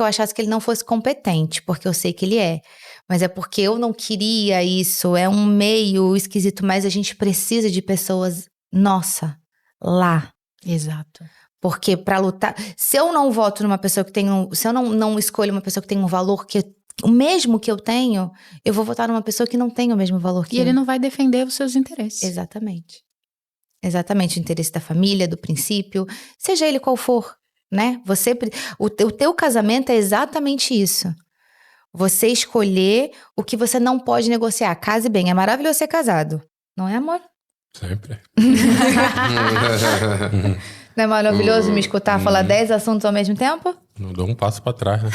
achasse que ele não fosse competente, porque eu sei que ele é. Mas é porque eu não queria isso, é um meio esquisito, mas a gente precisa de pessoas, lá. Exato. Porque para lutar, se eu não voto numa pessoa que tem se eu não escolho uma pessoa que tem um valor o mesmo que eu tenho, eu vou votar numa pessoa que não tem o mesmo valor que eu. E ele não vai defender os seus interesses. Exatamente. Exatamente, o interesse da família, do princípio, seja ele qual for, né? O teu casamento é exatamente isso. Você escolher o que você não pode negociar. Case bem. É maravilhoso ser casado. Não é, amor? Sempre. Não é maravilhoso me escutar falar 10 assuntos ao mesmo tempo? Não dou um passo pra trás, né?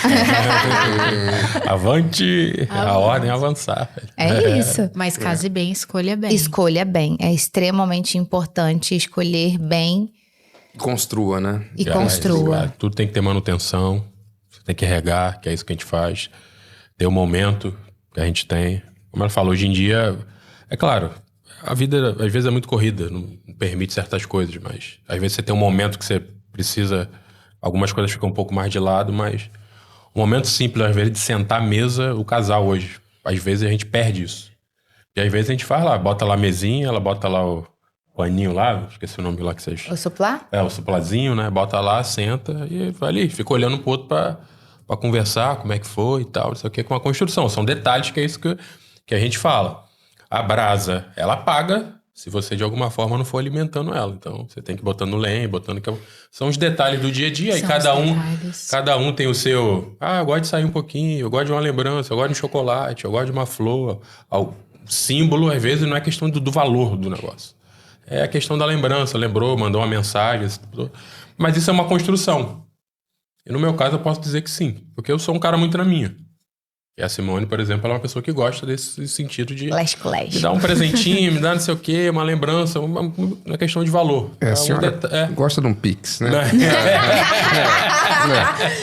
Avante, a ordem é avançar. É isso. Mas case bem, escolha bem. Escolha bem. É extremamente importante escolher bem. Construa, né? E construa. Tudo tem que ter manutenção. Você tem que regar, que é isso que a gente faz. Ter o momento que a gente tem. Como ela falou, hoje em dia, é claro, a vida às vezes é muito corrida, não permite certas coisas, mas às vezes você tem um momento que você precisa, algumas coisas ficam um pouco mais de lado, mas um momento simples, às vezes, de sentar à mesa, o casal hoje, às vezes a gente perde isso. E às vezes a gente faz lá, bota lá a mesinha, ela bota lá o paninho lá, esqueci o nome lá que vocês... O suplá? O suplazinho, né? Bota lá, senta e vai ali, fica olhando um pro outro pra conversar, como é que foi e tal, não sei o que, com a construção. São detalhes que é isso que que a gente fala. A brasa, ela apaga se você de alguma forma não for alimentando ela. Então, você tem que ir botando lenha, São os detalhes do dia a dia. E cada um tem o seu... eu gosto de sair um pouquinho, eu gosto de uma lembrança, eu gosto de um chocolate, eu gosto de uma flor. O símbolo, às vezes, não é questão do valor do negócio. É a questão da lembrança. Lembrou, mandou uma mensagem. Mas isso é uma construção. E no meu caso, eu posso dizer que sim. Porque eu sou um cara muito na minha. E a Simone, por exemplo, ela é uma pessoa que gosta desse sentido de me dar um presentinho, me dar não sei o quê, uma lembrança, uma questão de valor. A senhora gosta de um Pix, né?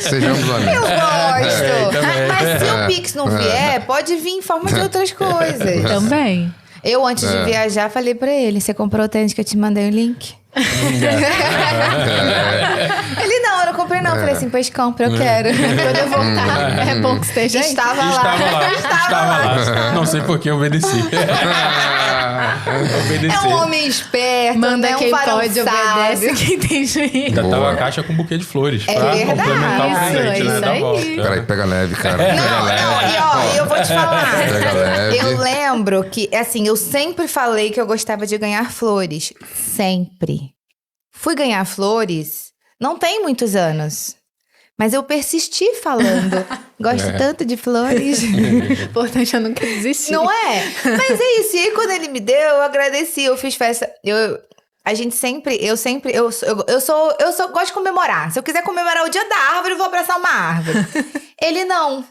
Sejamos amigos. Eu gosto. Mas se o Pix não vier, pode vir em forma de outras coisas. Também. Eu, antes de viajar, falei pra ele, você comprou o tênis que eu te mandei o link? Ele, não, eu não comprei não. Eu falei assim, pois compra, eu quero. Quando eu voltar, é bom que esteja aí. Estava lá. Não sei por que eu obedeci. É um homem esperto, manda quem pode, obedece quem tem juízo. Ainda tava a caixa com um buquê de flores pra complementar o presente, né? Da volta. Peraí, pega leve, cara. E eu vou te falar. Pega leve. Eu lembro que, assim, eu sempre falei que eu gostava de ganhar flores. Sempre. Fui ganhar flores, não tem muitos anos. Mas eu persisti falando. Gosto tanto de flores. Importante, eu nunca desisti. Não é? Mas é isso. E aí, quando ele me deu, eu agradeci. Eu fiz festa. Eu gosto de comemorar. Se eu quiser comemorar o dia da árvore, eu vou abraçar uma árvore. Ele não.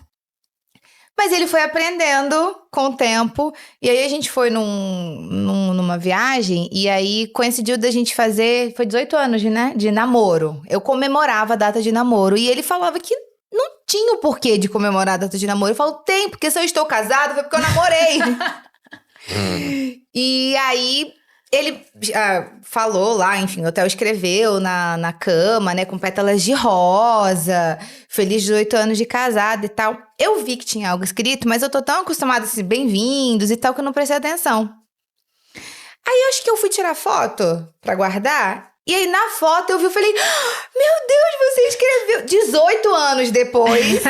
Mas ele foi aprendendo com o tempo. E aí a gente foi numa viagem. E aí coincidiu da gente fazer... Foi 18 anos, né? De namoro. Eu comemorava a data de namoro. E ele falava que não tinha o porquê de comemorar a data de namoro. Eu falo, tem. Porque se eu estou casado, foi porque eu namorei. E aí... Ele falou lá, enfim, o hotel escreveu na cama, né, com pétalas de rosa, feliz 18 anos de casado e tal. Eu vi que tinha algo escrito, mas eu tô tão acostumada a ser bem-vindos e tal, que eu não prestei atenção. Aí eu acho que eu fui tirar foto pra guardar, e aí na foto eu vi, eu falei, meu Deus, você escreveu. 18 anos depois,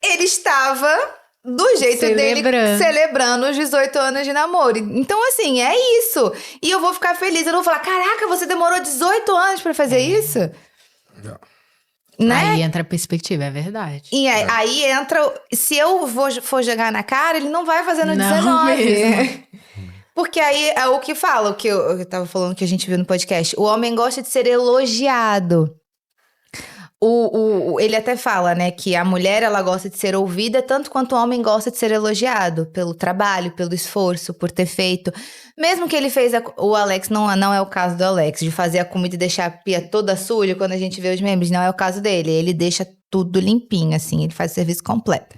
ele estava... do jeito dele, celebrando os 18 anos de namoro. Então, assim, é isso. E eu vou ficar feliz. Eu não vou falar, caraca, você demorou 18 anos pra fazer isso? Não. Né? Aí entra a perspectiva, é verdade. E aí entra... Se eu for jogar na cara, ele não vai fazer no 19. Mesmo. Porque aí é o que fala, o que eu tava falando que a gente viu no podcast. O homem gosta de ser elogiado. Ele até fala, né, que a mulher, ela gosta de ser ouvida tanto quanto o homem gosta de ser elogiado pelo trabalho, pelo esforço, por ter feito. Mesmo que ele fez o Alex, não é o caso do Alex, de fazer a comida e deixar a pia toda suja quando a gente vê os memes, não é o caso dele. Ele deixa tudo limpinho, assim, ele faz o serviço completo.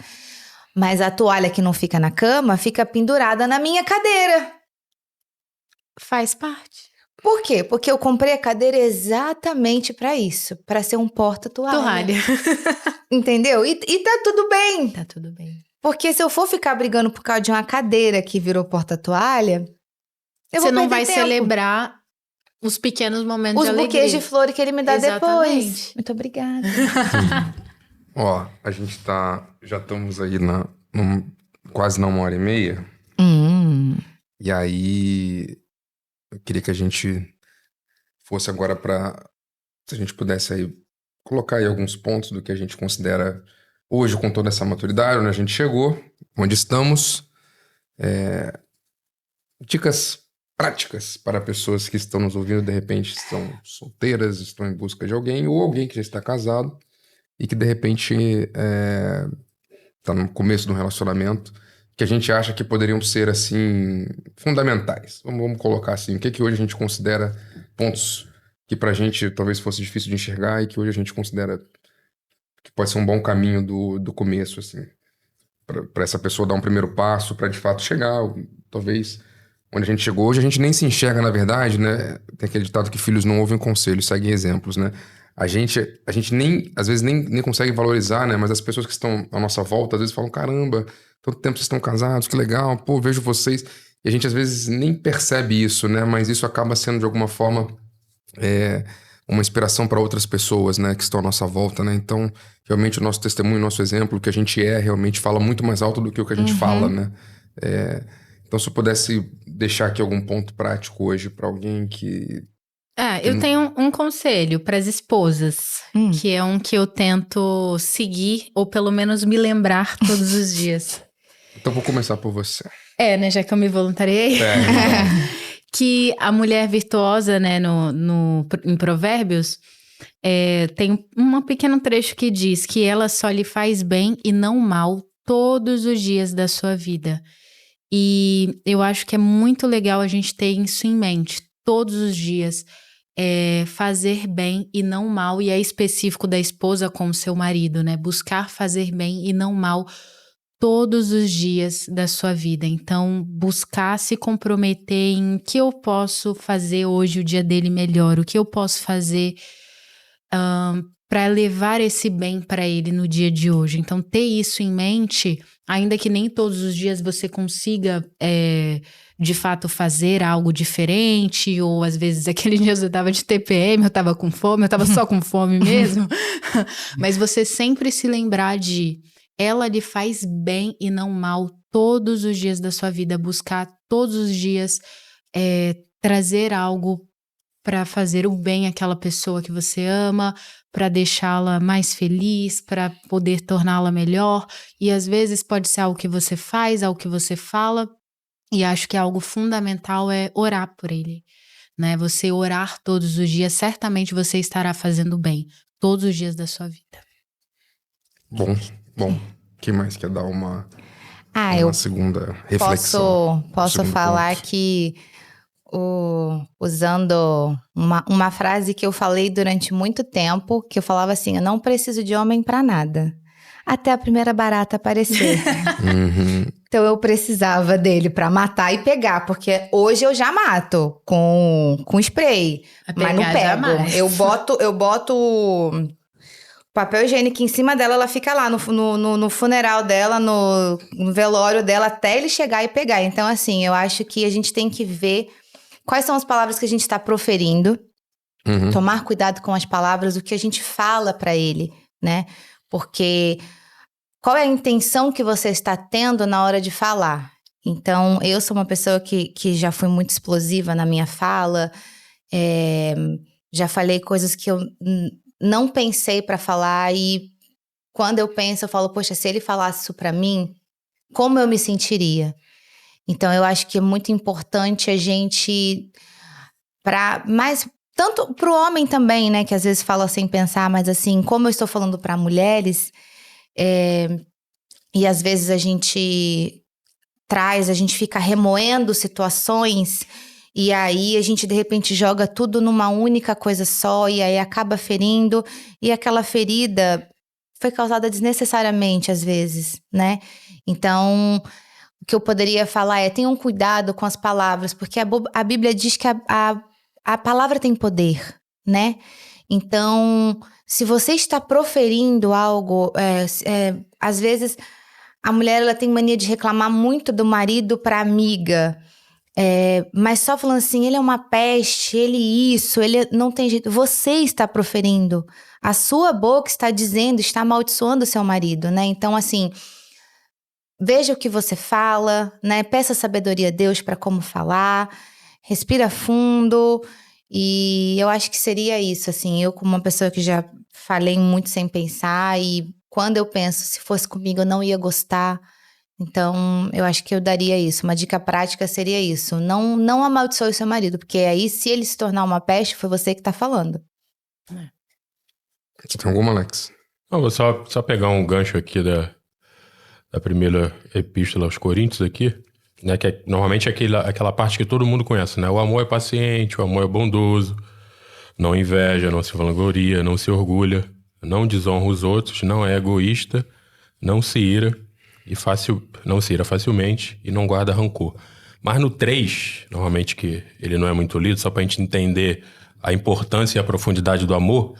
Mas a toalha que não fica na cama, fica pendurada na minha cadeira. Faz parte. Por quê? Porque eu comprei a cadeira exatamente pra isso. Pra ser um porta-toalha. Entendeu? E tá tudo bem. Tá tudo bem. Porque se eu for ficar brigando por causa de uma cadeira que virou porta-toalha... Você não vai celebrar os pequenos momentos de alegria. Os buquês de flores que ele me dá depois. Muito obrigada. Ó, a gente já estamos aí quase na 1h30. E aí... Eu queria que a gente fosse agora se a gente pudesse aí colocar aí alguns pontos do que a gente considera hoje, com toda essa maturidade, onde a gente chegou, onde estamos. Dicas práticas para pessoas que estão nos ouvindo, de repente estão solteiras, estão em busca de alguém, ou alguém que já está casado e que de repente está no começo de um relacionamento, que a gente acha que poderiam ser, assim, fundamentais. Vamos colocar assim, o que hoje a gente considera pontos que pra gente talvez fosse difícil de enxergar e que hoje a gente considera que pode ser um bom caminho do começo, assim, pra essa pessoa dar um primeiro passo, pra de fato chegar, talvez, onde a gente chegou. Hoje a gente nem se enxerga, na verdade, né? Tem aquele ditado que filhos não ouvem conselhos, seguem exemplos, né? A gente nem, às vezes, nem consegue valorizar, né? Mas as pessoas que estão à nossa volta, às vezes falam, caramba, tanto tempo vocês estão casados, que legal, pô, vejo vocês. E a gente, às vezes, nem percebe isso, né? Mas isso acaba sendo, de alguma forma, uma inspiração para outras pessoas, né? Que estão à nossa volta, né? Então, realmente, o nosso testemunho, o nosso exemplo, o que a gente realmente fala muito mais alto do que o que a gente fala, né? Então, se eu pudesse deixar aqui algum ponto prático hoje para alguém que... Eu tenho um conselho para as esposas, que é um que eu tento seguir, ou pelo menos me lembrar todos os dias. Então, vou começar por você. Né, já que eu me voluntariei. Que a mulher virtuosa, né, em Provérbios, tem um pequeno trecho que diz que ela só lhe faz bem e não mal todos os dias da sua vida. E eu acho que é muito legal a gente ter isso em mente, todos os dias. Fazer bem e não mal, e é específico da esposa com o seu marido, né? Buscar fazer bem e não mal todos os dias da sua vida. Então, buscar se comprometer em o que eu posso fazer hoje, o dia dele melhor, o que eu posso fazer para levar esse bem para ele no dia de hoje. Então, ter isso em mente, ainda que nem todos os dias você consiga de fato fazer algo diferente, ou às vezes aquele dia eu tava de TPM, eu tava com fome, eu tava só com fome mesmo, mas você sempre se lembrar de ela lhe faz bem e não mal todos os dias da sua vida, buscar todos os dias trazer algo para fazer o bem àquela pessoa que você ama, para deixá-la mais feliz, para poder torná-la melhor, e às vezes pode ser algo que você faz, algo que você fala. E acho que algo fundamental é orar por ele, né? Você orar todos os dias, certamente você estará fazendo bem todos os dias da sua vida. Bom. Quem mais quer dar uma segunda reflexão? Posso falar ponto. Que usando uma frase que eu falei durante muito tempo, que eu falava assim, eu não preciso de homem para nada. Até a primeira barata aparecer. Então eu precisava dele pra matar e pegar, porque hoje eu já mato com spray, mas não pego. Eu boto papel higiênico em cima dela, ela fica lá no funeral dela, no velório dela, até ele chegar e pegar. Então assim, eu acho que a gente tem que ver quais são as palavras que a gente tá proferindo, tomar cuidado com as palavras, o que a gente fala pra ele, né? Porque qual é a intenção que você está tendo na hora de falar? Então, eu sou uma pessoa que já fui muito explosiva na minha fala, já falei coisas que eu não pensei para falar, e quando eu penso, eu falo, poxa, se ele falasse isso para mim, como eu me sentiria? Então, eu acho que é muito importante a gente, mas tanto para o homem também, né, que às vezes fala sem pensar, mas assim, como eu estou falando para mulheres, e às vezes a gente fica remoendo situações, e aí a gente de repente joga tudo numa única coisa só, e aí acaba ferindo, e aquela ferida foi causada desnecessariamente às vezes, né? Então, o que eu poderia falar tenham cuidado com as palavras, porque a Bíblia diz que a palavra tem poder, né? Então, se você está proferindo algo, às vezes a mulher ela tem mania de reclamar muito do marido para amiga, mas só falando assim, ele é uma peste, ele não tem jeito. Você está proferindo, a sua boca está dizendo, está amaldiçoando o seu marido, né? Então, assim, veja o que você fala, né? Peça sabedoria a Deus para como falar, respira fundo. E eu acho que seria isso, assim, eu como uma pessoa que já falei muito sem pensar, e quando eu penso, se fosse comigo eu não ia gostar, então eu acho que eu daria isso, uma dica prática seria isso, não amaldiçoe o seu marido, porque aí se ele se tornar uma peste, foi você que tá falando. Você tem alguma, Alex? Não, vou só pegar um gancho aqui da primeira epístola aos Coríntios aqui, né, que normalmente é aquela parte que todo mundo conhece, né? O amor é paciente, o amor é bondoso, não inveja, não se vangloria, não se orgulha, não desonra os outros, não é egoísta, não se ira facilmente e não guarda rancor. Mas no 3, normalmente que ele não é muito lido, só pra gente entender a importância e a profundidade do amor,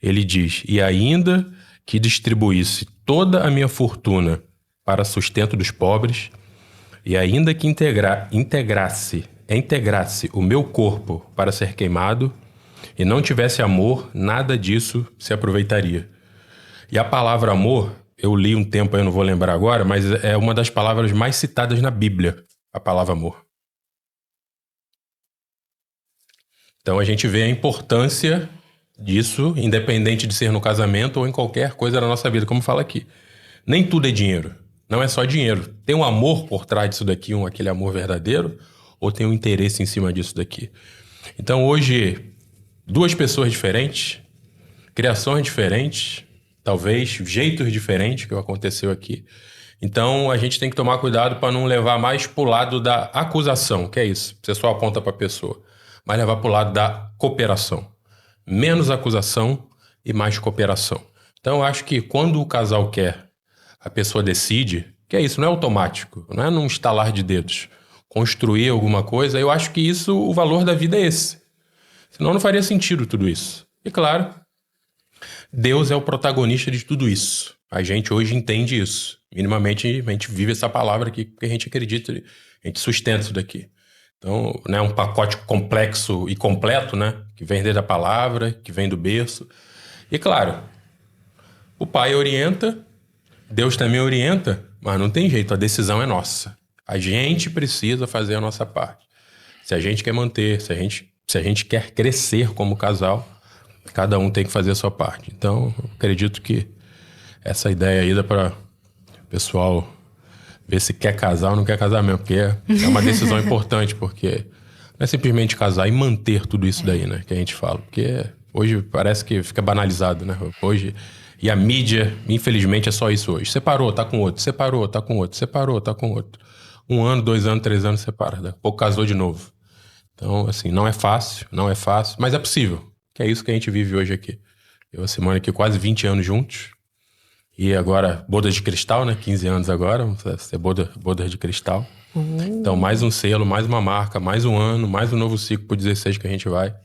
ele diz, e ainda que distribuísse toda a minha fortuna para sustento dos pobres, e ainda que integrasse o meu corpo para ser queimado, e não tivesse amor, nada disso se aproveitaria. E a palavra amor, eu li um tempo, eu não vou lembrar agora, mas é uma das palavras mais citadas na Bíblia, a palavra amor. Então a gente vê a importância disso, independente de ser no casamento ou em qualquer coisa da nossa vida, como fala aqui. Nem tudo é dinheiro, não é só dinheiro. Tem um amor por trás disso daqui, aquele amor verdadeiro, ou tem um interesse em cima disso daqui. Então hoje, duas pessoas diferentes, criações diferentes, talvez jeitos diferentes que aconteceu aqui. Então a gente tem que tomar cuidado para não levar mais para o lado da acusação, que é isso, você só aponta para a pessoa, mas levar para o lado da cooperação. Menos acusação e mais cooperação. Então eu acho que quando o casal quer, a pessoa decide, que é isso, não é automático, não é num estalar de dedos, construir alguma coisa, eu acho que isso, o valor da vida é esse. Senão não faria sentido tudo isso. E claro, Deus é o protagonista de tudo isso. A gente hoje entende isso. Minimamente a gente vive essa palavra aqui porque a gente acredita, a gente sustenta isso daqui. Então, né, um pacote complexo e completo, né, que vem desde a palavra, que vem do berço. E claro, o pai orienta, Deus também orienta, mas não tem jeito, a decisão é nossa. A gente precisa fazer a nossa parte. Se a gente quer manter, se a gente quer crescer como casal, cada um tem que fazer a sua parte. Então, eu acredito que essa ideia aí dá para o pessoal ver se quer casar ou não quer casar mesmo, porque é uma decisão importante, porque não é simplesmente casar e manter tudo isso daí, né, que a gente fala. Porque hoje parece que fica banalizado, né? Hoje, e a mídia, infelizmente, é só isso hoje. Separou, tá com outro. Separou, tá com outro. Separou, tá com outro. 1 ano, 2 anos, 3 anos, separa. Daqui a pouco casou de novo. Então, assim, não é fácil, mas é possível. Que é isso que a gente vive hoje aqui. Eu e a Simone aqui quase 20 anos juntos. E agora, bodas de cristal, né? 15 anos agora, vamos ser bodas de cristal. Então, mais um selo, mais uma marca, mais um ano, mais um novo ciclo pro 16 que a gente vai.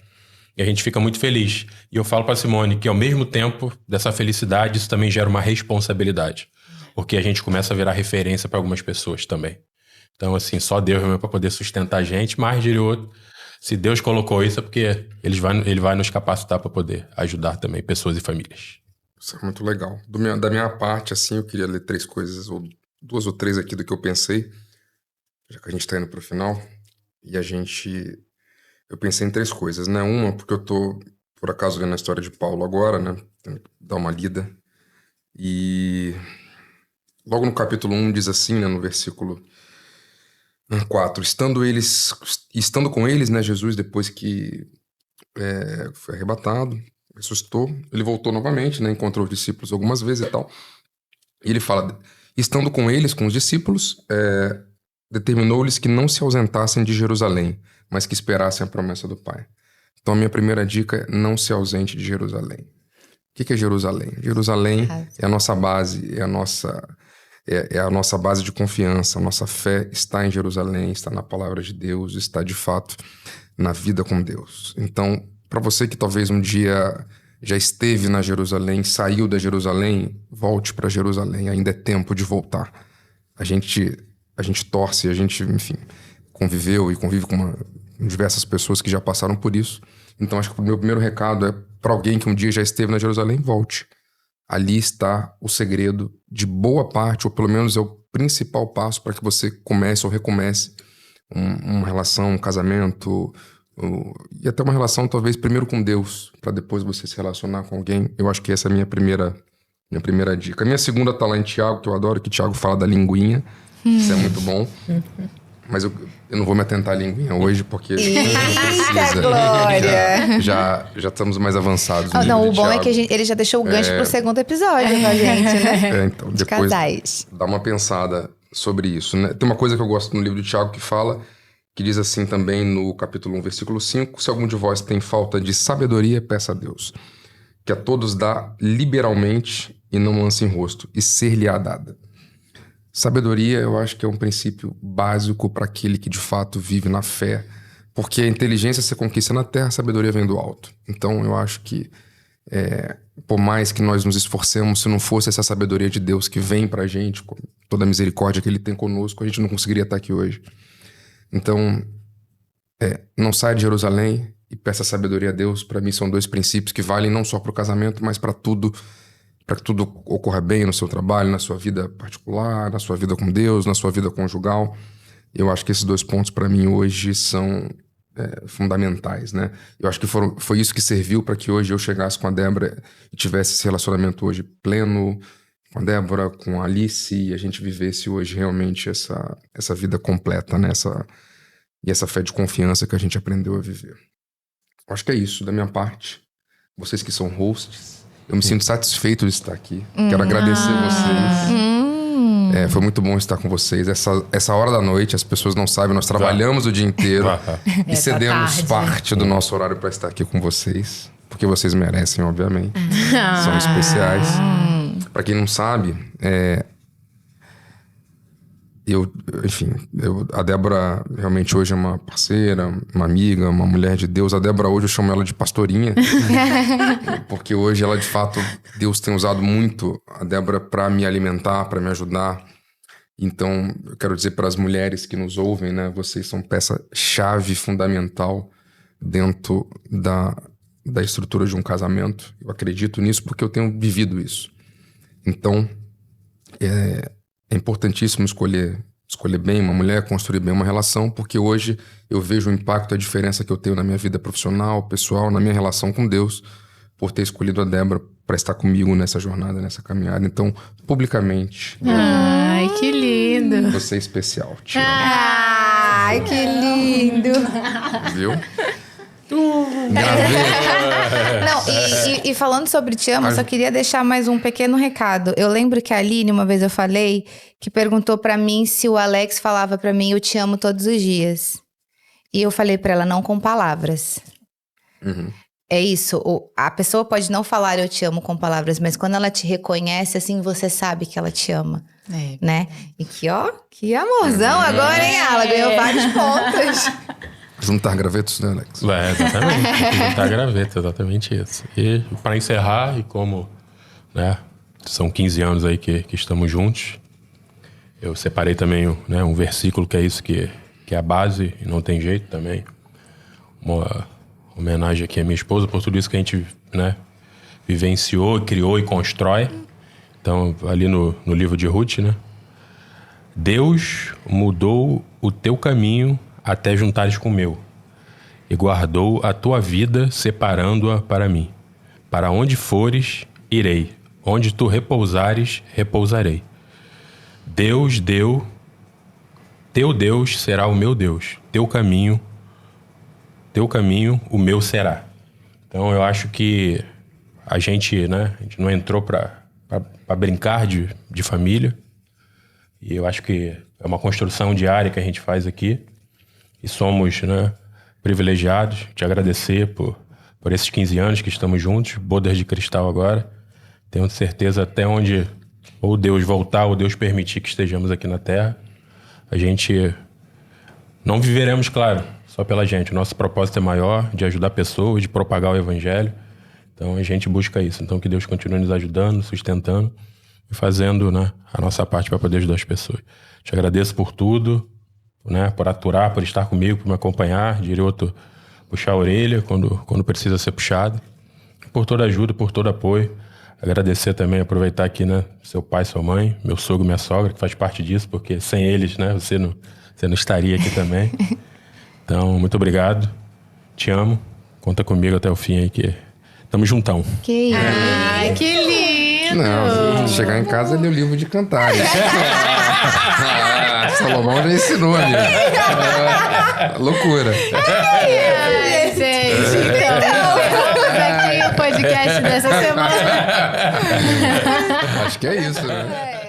E a gente fica muito feliz. E eu falo pra Simone que, ao mesmo tempo dessa felicidade, isso também gera uma responsabilidade. Porque a gente começa a virar referência para algumas pessoas também. Então, assim, só Deus mesmo para poder sustentar a gente, mas de outro, se Deus colocou isso é porque Ele vai nos capacitar para poder ajudar também pessoas e famílias. Isso é muito legal. Da minha parte, assim, eu queria ler 3 coisas, ou 2 ou 3 aqui do que eu pensei, já que a gente tá indo pro final. E eu pensei em 3 coisas, né? Uma, porque eu tô, por acaso, lendo a história de Paulo agora, né? Dar uma lida. E logo no capítulo 1 diz assim, né? No versículo 4. Estando com eles, né? Jesus, depois que foi arrebatado, ressuscitou, ele voltou novamente, né? Encontrou os discípulos algumas vezes e tal. E ele fala, estando com eles, com os discípulos, determinou-lhes que não se ausentassem de Jerusalém, mas que esperassem a promessa do Pai. Então a minha primeira dica é não se ausente de Jerusalém. O que é Jerusalém? Jerusalém é a nossa base, é a nossa base de confiança. A nossa fé está em Jerusalém, está na palavra de Deus, está de fato na vida com Deus. Então, para você que talvez um dia já esteve na Jerusalém, saiu da Jerusalém, volte para Jerusalém, ainda é tempo de voltar. A gente torce, a gente, enfim, conviveu e convive com diversas pessoas que já passaram por isso. Então acho que o meu primeiro recado é para alguém que um dia já esteve na Jerusalém, volte. Ali está o segredo de boa parte, ou pelo menos é o principal passo para que você comece ou recomece uma relação, um casamento, e até uma relação talvez primeiro com Deus, para depois você se relacionar com alguém. Eu acho que essa é a minha primeira dica. A minha segunda tá lá em Tiago, que eu adoro, que Tiago fala da linguinha. Isso é muito bom. Mas eu não vou me atentar à linguinha hoje, porque não precisa. Glória! Já estamos mais avançados. Não, o bom é que ele já deixou o gancho pro segundo episódio com a gente, né? Então, de depois casais. Dá uma pensada sobre isso, né? Tem uma coisa que eu gosto no livro de Tiago que diz assim também no capítulo 1, versículo 5, se algum de vós tem falta de sabedoria, peça a Deus, que a todos dá liberalmente e não lança em rosto, e ser-lhe-á dada. Sabedoria, eu acho que é um princípio básico para aquele que de fato vive na fé, porque a inteligência você conquista na terra, a sabedoria vem do alto. Então eu acho que por mais que nós nos esforcemos, se não fosse essa sabedoria de Deus que vem pra gente, com toda a misericórdia que Ele tem conosco, a gente não conseguiria estar aqui hoje. Então, não saia de Jerusalém e peça sabedoria a Deus. Para mim são 2 princípios que valem não só para o casamento, mas para tudo para que tudo ocorra bem no seu trabalho, na sua vida particular, na sua vida com Deus, na sua vida conjugal. Eu acho que esses 2 pontos para mim hoje são fundamentais, né? Eu acho que foi isso que serviu para que hoje eu chegasse com a Débora e tivesse esse relacionamento hoje pleno com a Débora, com a Alice, e a gente vivesse hoje realmente essa vida completa, né? E essa fé de confiança que a gente aprendeu a viver. Eu acho que é isso da minha parte. Vocês que são hosts, eu me sinto satisfeito de estar aqui. Quero agradecer vocês. Foi muito bom estar com vocês. Essa hora da noite, as pessoas não sabem, nós trabalhamos o dia inteiro e cedemos parte do nosso horário para estar aqui com vocês. Porque vocês merecem, obviamente. São especiais. Para quem não sabe, a Débora realmente hoje é uma parceira, uma amiga, uma mulher de Deus. A Débora hoje eu chamo ela de pastorinha. Porque hoje ela, de fato, Deus tem usado muito a Débora para me alimentar, para me ajudar. Então, eu quero dizer para as mulheres que nos ouvem, né? Vocês são peça-chave fundamental dentro da estrutura de um casamento. Eu acredito nisso porque eu tenho vivido isso. Então, é importantíssimo escolher bem uma mulher, construir bem uma relação, porque hoje eu vejo o impacto, a diferença que eu tenho na minha vida profissional, pessoal, na minha relação com Deus, por ter escolhido a Débora para estar comigo nessa jornada, nessa caminhada. Então, publicamente... Ai, que lindo! Você é especial, te amo. Ai, que lindo! Viu? Não, e falando sobre te amo, eu só queria deixar mais um pequeno recado. Eu lembro que a Aline, uma vez eu falei, que perguntou pra mim se o Alex falava pra mim eu te amo todos os dias. E eu falei pra ela, não com palavras. É isso, a pessoa pode não falar eu te amo com palavras, mas quando ela te reconhece, assim, você sabe que ela te ama, né? E que amorzão agora, hein? Ela ganhou vários pontos. Juntar gravetos, né, Alex? Exatamente. Juntar gravetos, exatamente isso. E para encerrar, e como, né, são 15 anos aí que estamos juntos, eu separei também, né, um versículo que é isso que é a base, e não tem jeito também. Uma homenagem aqui à minha esposa por tudo isso que a gente, né, vivenciou, criou e constrói. Então, ali no livro de Ruth, né? Deus mudou o teu caminho até juntares com o meu, e guardou a tua vida, separando-a para mim. Para onde fores, irei. Onde tu repousares, repousarei. Deus deu, teu Deus será o meu Deus. Teu caminho, o meu será. Então eu acho que a gente não entrou para brincar de família. E eu acho que é uma construção diária que a gente faz aqui. E somos, né, privilegiados. Te agradecer por esses 15 anos que estamos juntos, bodas de cristal agora. Tenho certeza até onde ou Deus voltar ou Deus permitir que estejamos aqui na Terra, a gente não viveremos, claro, só pela gente. O nosso propósito é maior, de ajudar pessoas, de propagar o Evangelho. Então a gente busca isso. Então que Deus continue nos ajudando, sustentando e fazendo, né, a nossa parte para poder ajudar as pessoas. Te agradeço por tudo, né, por aturar, por estar comigo, por me acompanhar, direto puxar a orelha quando precisa ser puxado, por toda ajuda, por todo apoio. Agradecer também, aproveitar aqui, né, seu pai, sua mãe, meu sogro, minha sogra, que faz parte disso, porque sem eles, né, você não estaria aqui também. Então, muito obrigado, te amo, conta comigo até o fim aí, que tamo juntão. Que isso. Ai, que lindo! Não, chegar em casa e ler o livro de Cantares. Salomão já ensinou, amigo. Loucura. Ai, gente, então, aqui o podcast dessa semana. Acho que é isso, né?